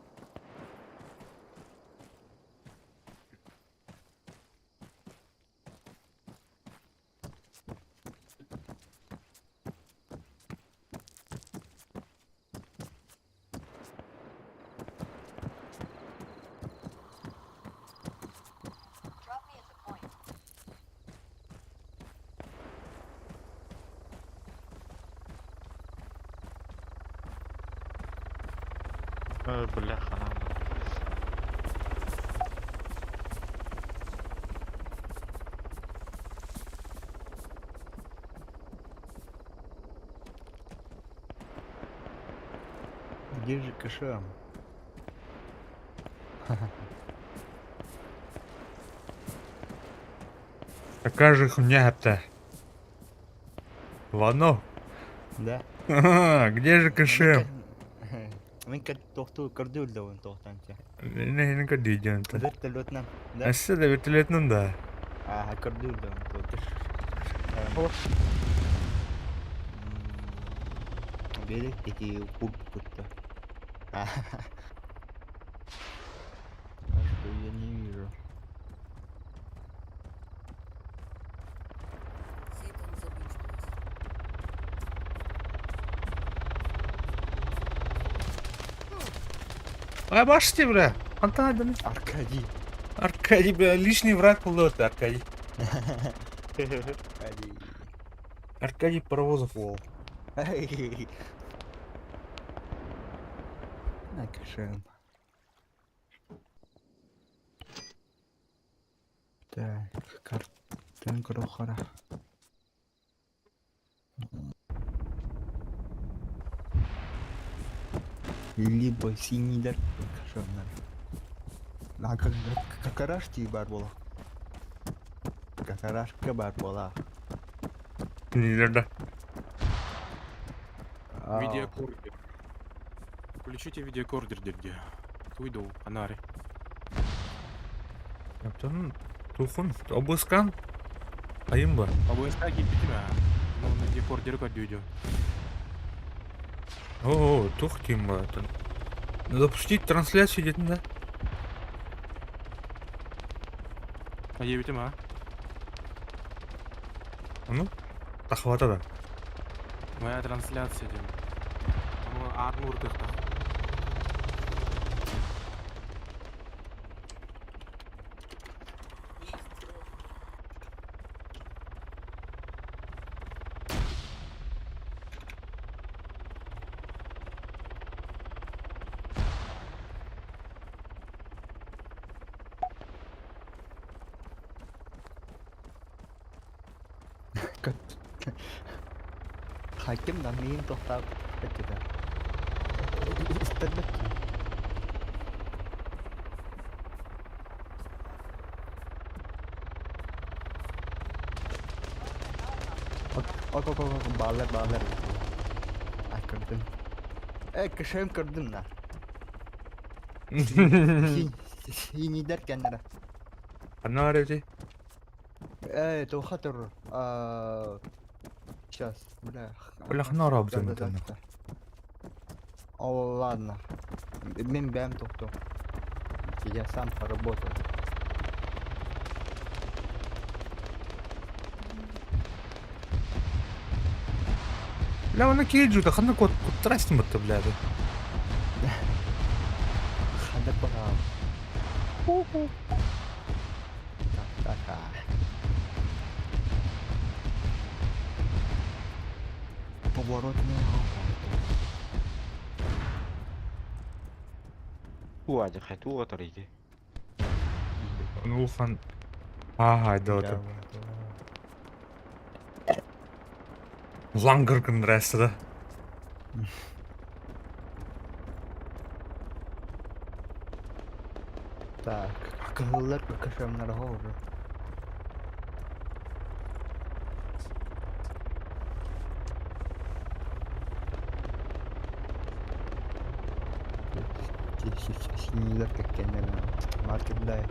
Бля, хана. Где же кэшам? Такая же хуйня это. Ладно. Да. Где же кэшем? Мен тохту көрдү эле он тохтанча. Не кадиден. Вертолетнан. Да. Асса да вертолетнан да. Көрдү эле он тохту. Бери эти куб кутта. Что я не вижу. Ай, башти, бля. Антон, Аркадий. Аркадий, бля, лишний враг был это, Аркадий. Аркадий. Аркадий Паровозов. На кэшем. Так, картинка рохара. Либо синийдер кэшемнер. Какарашти бар бола. Какарашка бар бола. Нелерде. Видеокордер. Включите видеокордер дерге. Туйду, анари. Антон, тухун, обыскан. Айым бар. АБСК кипитиме. Ну, на видеокордер кодюдю. О, тух ким бар. Запустить трансляцию дейтін да. Ебитиме. Ну, тахвата да. Моя трансляция дем. Ну, армур тыхта. Hakim da neyin tohtap ettiler. İstedik ki. Bağlar. Ay kırdım. Kışım kırdım da. Yine derken nere? Anna var evde. Evet o hatır. Сейчас, бля. Бля, хана работаем это, Ладно. Мен бэм тохто. Я сам поработал. لا انا كيجو دخلنا كنت راسي متبلاد. Ada paham. Tak. Поворотный. هو عاد خاتو طريقي. نوفن هاي دوتر لانجر كن راسته. Так, кыллар кашамнар ховр. Синилер какеннер маркетдай.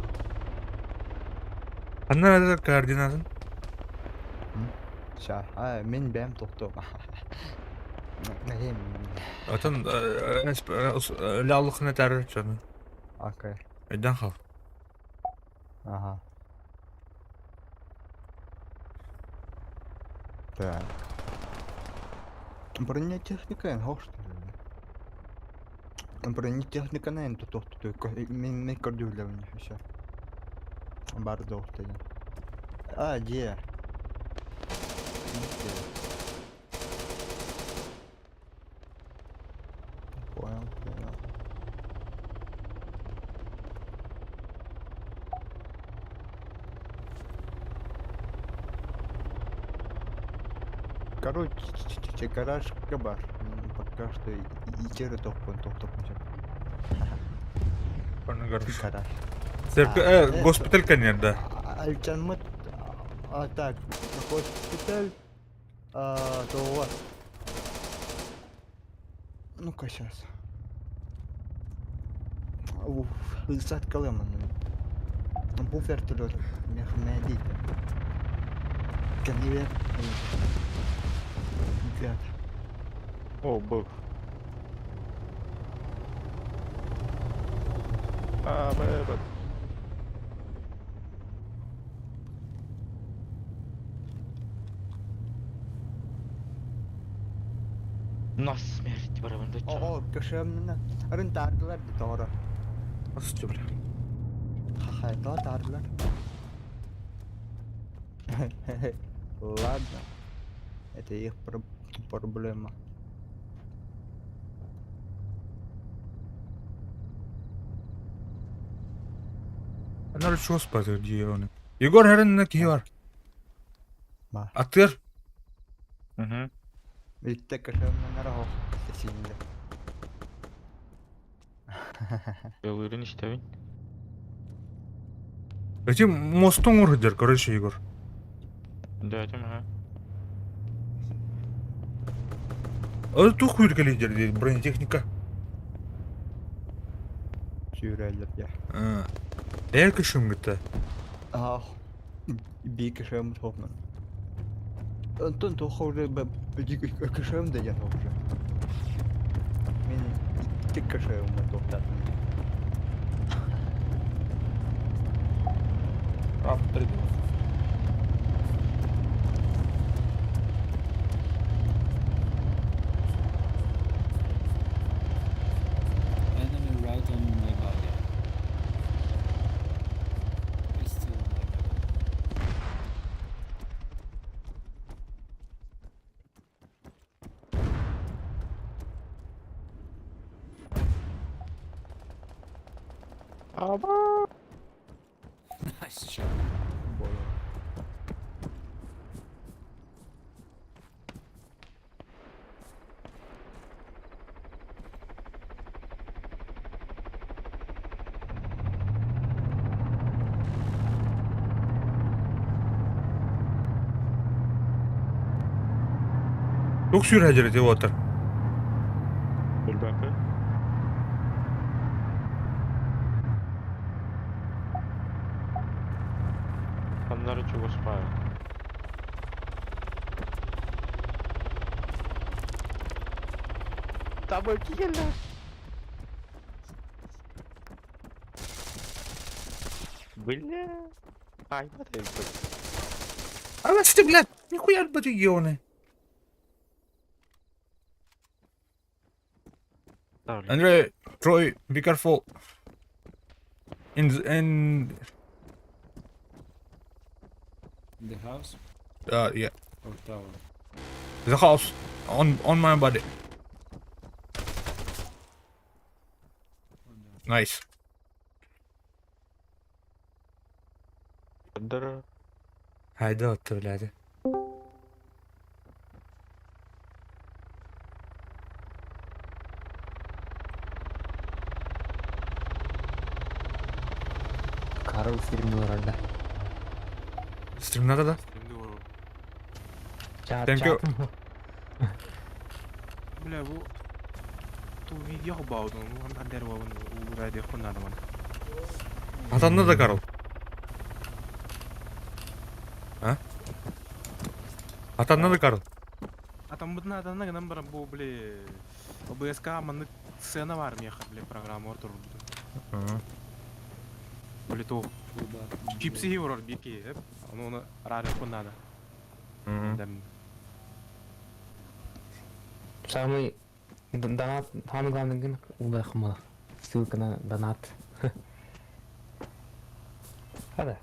انا координатын. Ша, мен бэм тохто. Нахем. Атын лаллыхына тарчаны. Окей. Айдан хал. Ага. Так. Бронетехника en hoogste. Бронетехника en tot min kardulevni еще. Бардо тогда. Где? Понял. Короче, гаражка бар. Пока что и черы топ-топ-топ. Гараж. Сеп госпиталь канерда. Альчанмыт. Так, госпиталь. То вот. Ну-ка сейчас. Лысат Калеман. Буфертулер. Мехмедит. Конвер. Гад. О, бог. Бэбэт. Насмерть барабанда чаа. Кашемна. Арын таардлар доора. Асчу бля. Хахай таардлар. Ладно. Это их проблема. انا شو سباتر ديونه. يقول هرن كيوار. ما. Атыр. Мгм. Биттэ кашемна нарахо. Синде. Я уверен, что вы. Эти мостун урдер, короче, Егор. Да, это ага. Тух лидер бронетехника. Сюрелер я. Кышым гыта. Би кашем топман. Антон то хоже кашем да я хоже. Мен тик кашем топтат. Enemy right on my body. It's still on my body. Nice shot. Çok sürece de otur. Bilbaki. Onları çok uspaya. Double kill. Бля. Ай, вот это. А вас ты, блядь, нихуя батальоны. Andre, Troy, be careful. In The house yeah, or tower? the house on my body. Nice. Under. Haydi otur birader. Karol stream'ler orada. Stream nerede da? Şimdi o Thank you. бля bu tu video about onu ondan der var onu urayda konnadım onu. Atanda da Karol. Ha? Atanda da Karol. Атамбытын атана гынан бар bu бле ОБСК маннык сцена var mı ya бле программа отур. Бле то чипси var bir ki hep onu radyo konnadı. Самый донат, самый главный гын улай хмала. Ссылка на донат. Хада.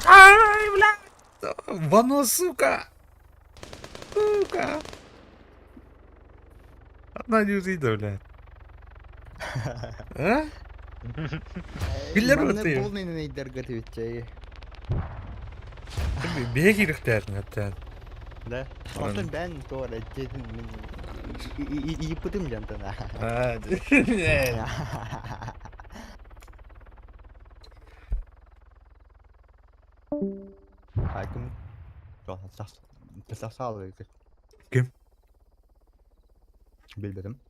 Ай, блядь! Вано, сука! Сука! Одна не увидела, блядь. А? Билер өтті. Полный нейдер готовить. Бег еріктерін өттен. Да. Алтын бән тоғыр әттетін ипытым жантына. Hakim. Tasas sağlığı. Kim? Bilmedim.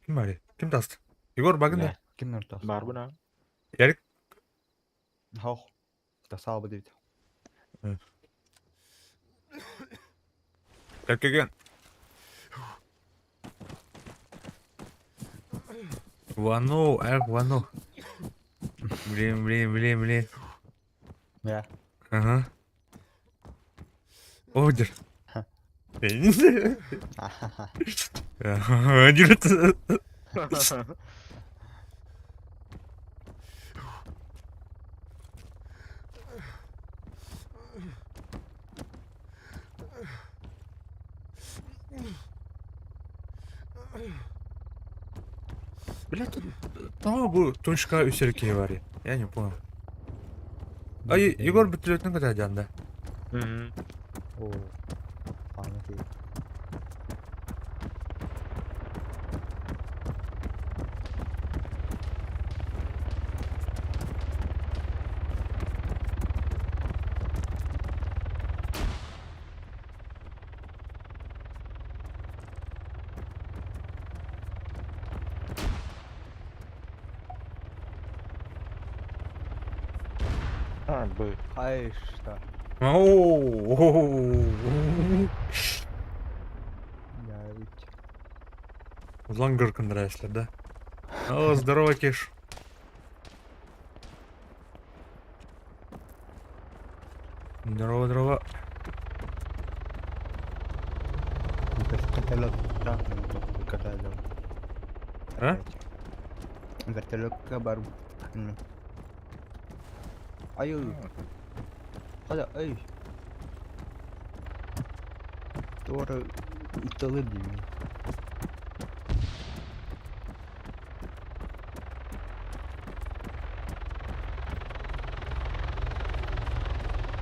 Kim var ya? Kim tastı? Igor bakın da. Kimler tas? Бар buna. Erik. Hoch. Das sağlığı değil. Erkeken. Вано, Вано. Блин. Ya. Ага. Одер. Одер. Блядь, там bu Tunçka üstelkeği var ya. Yani bu. Ay Igor bütülüğüne kadar canlı. Oo. Anladım. Ha, bu. Hayır işte. Ya hiç. Ulan gırkındır aslında. О, здорово, Киш. Здорово. Vertelok. Vertelok. А? Vertelok baru. Ayo. Hadi ay. Doğru italı değil mi?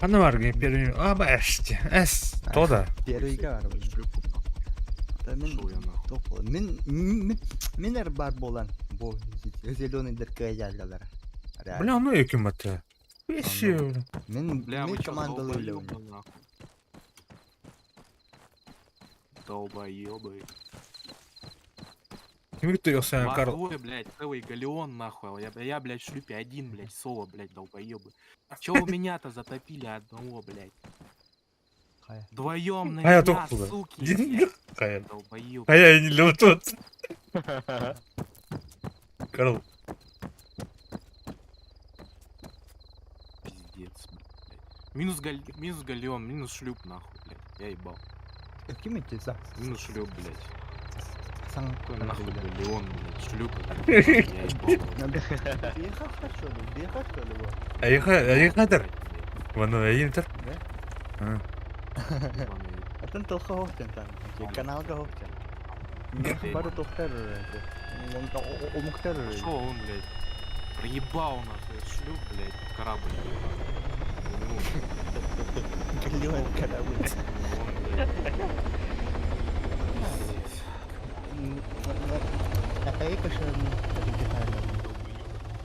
Аны бар первый. А, башти. Эс, то да. Первый гар. Да мен Шо я нахуй. топ. Минер бар болан. Бу зеленый дырка ялгалар. Бля, ну яким это? Еще. Бля, вы чё, командалы долбоёбы, нахуй? Долбоёбы. Ким ты yo'qsan, Вас Карл? двое, блядь, целый галеон, нахуй. Я, блядь, в шлюпе один, блядь, соло, блядь, долбоёбы. Чё вы меня-то затопили одного, блядь? Вдвоем на А я меня, только туда. суки, блядь, Кая. долбоёб. А я и не лил тут. Карл. Пиздец, блядь. Минус галеон, минус шлюп, нахуй, блядь. Я ебал. Каким эти за? Минус шлюп, блядь. Сан Какой нахуй галеон, блядь, шлюп. Я ебал. Беха что ли? Беха что ли? Айхадыр. Вану айынтыр. Да? Атын толха хоқтен тан. Каналга хоқтен. Беха бары тохтар. Омуктар. Шо он, блядь, проебал нахуй шлюп, блядь, корабль. Галеон корабль. А это что?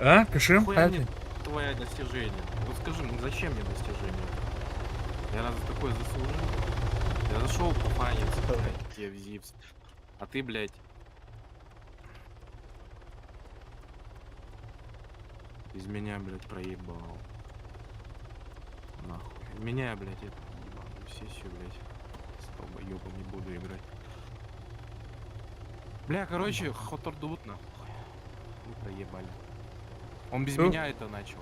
А, кашим? Нахуя мне твое достижение? Вот скажи мне, зачем мне достижение? Я разве такое заслужил? Я зашел пофаниться, блядь, тебе в Зивс. А ты, блядь, из меня, блядь, проебал. Нахуй. Меня, блядь, это ебаную сессию, блядь. С долбоёбом не буду играть. Бля, короче, Хотор-Дут, нахуй. Вы проебали. Он без Ну. меня это начал.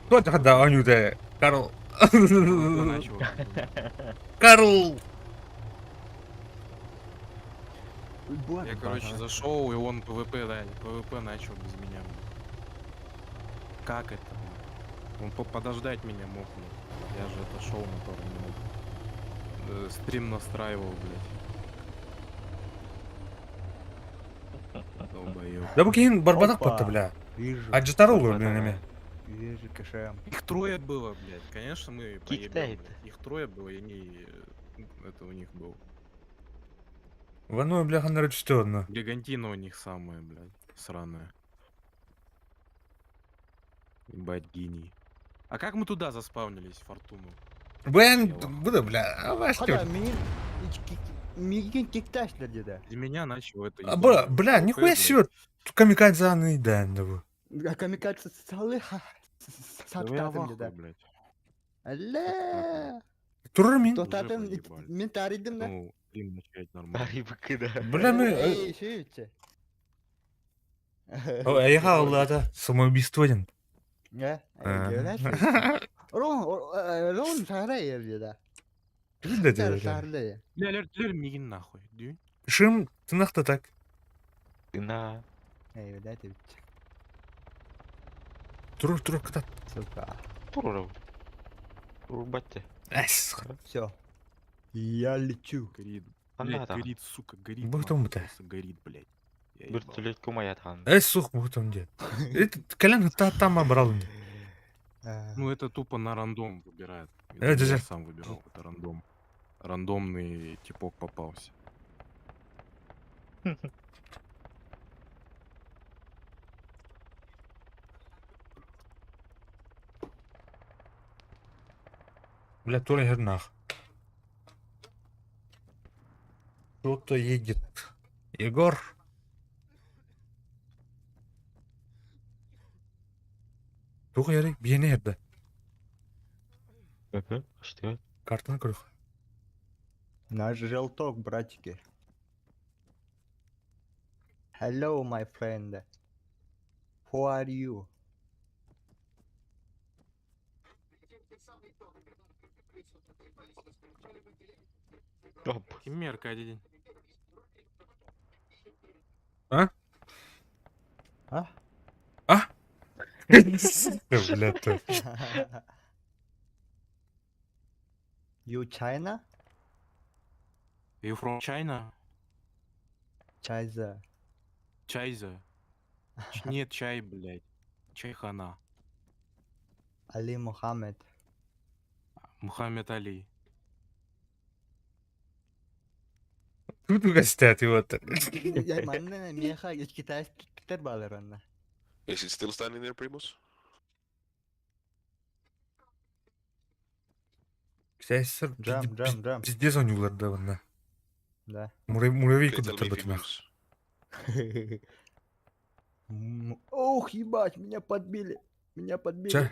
Кто тогда Анюта? Карл. Он это начал. Карл. Я, короче, зашел, и он ПВП, да, ПВП начал без меня. Как это? Он подождать меня мог, блядь. Я же отошел на пару минут. Стрим настраивал, блядь. Долбоёб. Да букин барбадак Опа. потты, бля. Вижу. Аджитарул, блин, Вижу кашем. Их трое было, блядь. Конечно, мы Кик проебем, тайт. блядь. Их трое было, и они... Это у них был. Вану, бляха, наречтённо. Бригантина у них самая, блядь, сраная. Ебать, гений. А как мы туда заспавнились, Фортуну? Бен, буду, бля, а ваш Хада чё? мигин кикташтар деди. Из меня начал это... А, бля, ебаное бля, PvP, нихуя блядь. себе. Камикадзаны, да, ну. Камикадзе салы Да вы саткадым авахуй, деди. блядь. Алле. Турмин. Тотатым Уже проебали. мен таридым да. Ну, им начать нормально. Барибыки, да. Бля, мы... Эй, шеюче. Айха аллада, самоубийство один. Не, А. görürsün. Рон сарай деди. Да, да, да. Сарай. Бля, лер мигин нахуй. Дюнь. Шим, ты нахто так. На Эй, да ты. Тур, ката. Сука. туру. Турбатте. Эс. Все. Я лечу. Горит. Ана Блядь, там. горит, сука, горит. Бог нахуй, там это. просто горит, блядь. Я Бір ебал. түлет кумай атқан. Эс, сух, бухтом дед. Это калян там обрал. Ну, это тупо на рандом выбирает. Это Я же- сам выбирал, это рандом. Рандомный типок попался. Бля, Тура Гернах. Кто-то едет. Егор. Туха ярик, бияне ерді. Что? Картаны көрік. Наш желток, братики. Hello, my friend. Who are you? Оп. Химерка один. А? Бля, ты. You China? You from China? China. Чайза. Нет, чай, блядь. Чайхана. Ali Muhammad. Мухаммед Али. Тут угостят его-то. Я манна меха из китайских балерана. Is it still standing there, Primus? Сәйсір Джам. бізде зонюларда ванна. Да. Муравей Okay, tell куда-то me if he бытмах. moves. Ох, ебать, меня подбили. Ча,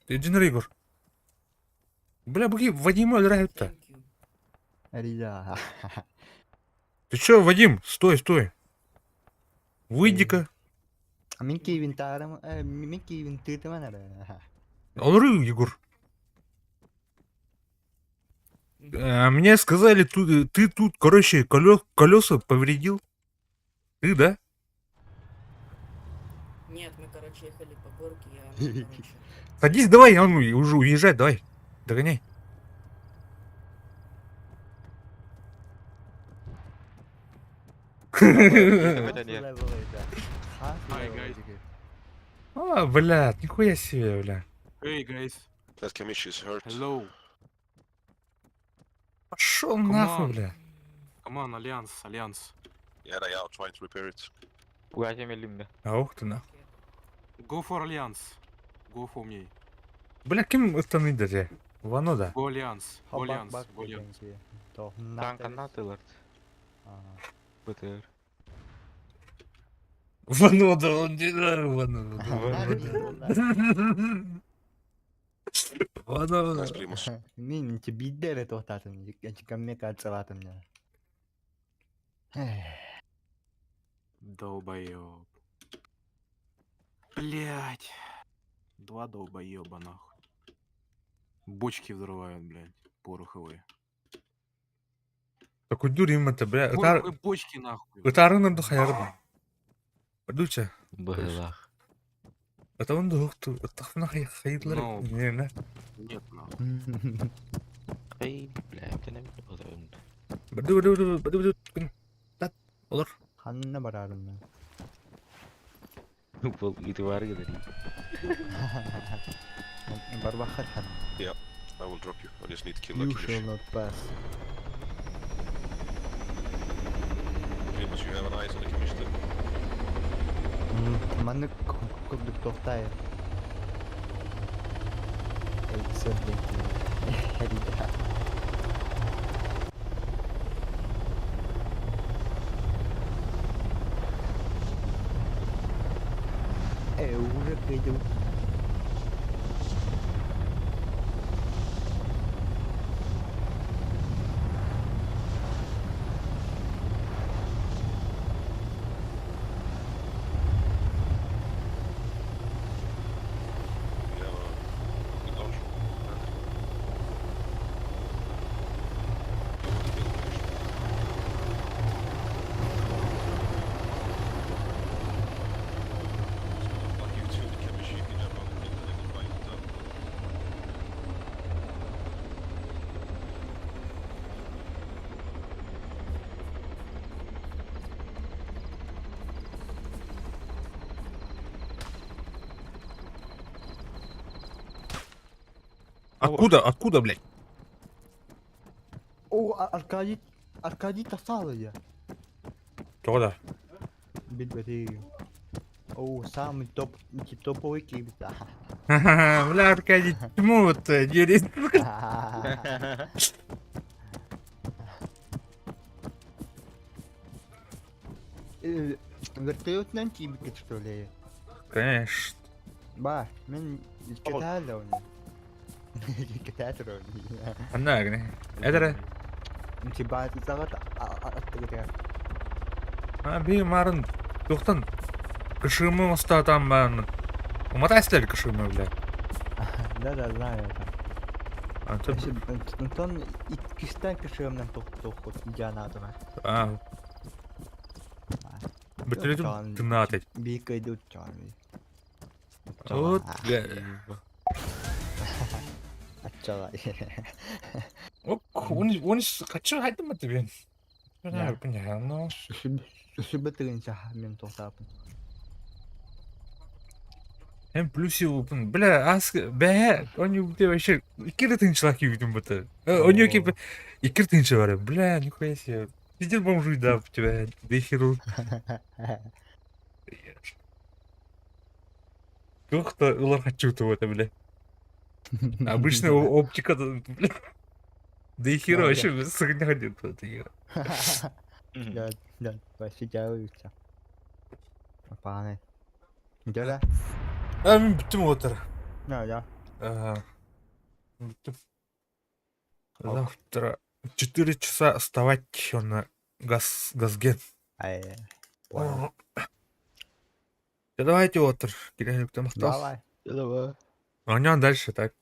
иди на Ригор. Бля, буги, Вадима драют-то. Thank you. Рия. Ты чё, Вадим, стой. Выйди-ка. Мен Кевин тарам, мен Кевин ты там надо. Алры, Егор. Мне сказали, ты тут, короче, колеса повредил. Ты, да? Нет, мы, короче, ехали по горке, я, короче, Садись, давай, он уже уезжает, давай. Догоняй. Hi, guys. А, блядь, нихуя себе, бля. Hey, guys. That Kamish is hurt. Hello. Пошел Come нахуй, on. бля. Come on, Альянс. Yeah, they are trying to repair it. Пугать elimde. А ух ты нахуй. Go for Альянс. Go for me. Бля, кем ытаныйды же? Вано да. Go Альянс. Go Альянс. Go Альянс. Танканы атылар. БТР. Вано да, он не знаю, Вано да. Вано да. Nice, Primus. Мен биддере тохтатын, ко мне кацалатым меня. Долбоёб. Блять. Два долбоёба, нахуй. Бочки взрывают, блядь, пороховые. Так удюрим это, бля. Пороховые бочки, нахуй. Ытарыныр да хаярды. Подуча. Былах. Это он духту. Ытахна хайыдлар. Ну. Не, не. Нет, нахуй. Ай, бля, это не было. Баду. Тат. Олар. Ханна барарым. Бұл үйді бар кедер. Барбахат хан. I will drop you. I just need to kill You that shall Kamish. not pass. Primus, you have an eyes on the Kamish still? Манны көбдүк тохтай. Уже пойду. We have a good launch. You want to kill the Kamish? Like you two, the Kamish, you can jump on the kill and then fight it up. Откуда, блядь? О, Аркадий тасалы я. Тода. Билбери. О, самый топовый кибит. Бля, Аркадий, почему вот дерись? Вертолетный кибит, что ли? Конечно. Ба, мен китайда он. Китайда он. Ана, гне. Это Тиба это загат аттыгы. би марын тоқтан. Кышымы ұстатам барын. Уматайсыздар кышымы, бля. Да, знаю это. Антон. Антон иккистен кышымнан тохот жанадыма. Бітіретім тынатет. Бикайды утчаны. Вот, бля. Атчала. Он қачы айтты ма тебе? Да. Понятно. Шибетырынша мен тохтапын. Hem плюсы опын. Бля, бә, он те вообще икер тынчылак кибитим быты. Он кип икер тынчы бар. Бля, нихуя себе. Сидел бомжуй да у тебя. Дехиру. Кто улар хочу то это, бля. Обычно оптика, бля. Дехиру вообще сыгня ходит. Dạ, và sẽ chơi sao? Apa này? Chơi đó. Мен бүттім отыр. Nào dạ. Бүттім. Завтра 4 часа вставать на газген. Wow. Давайте отыр. Керемет тамақтас. Давай. А дальше так.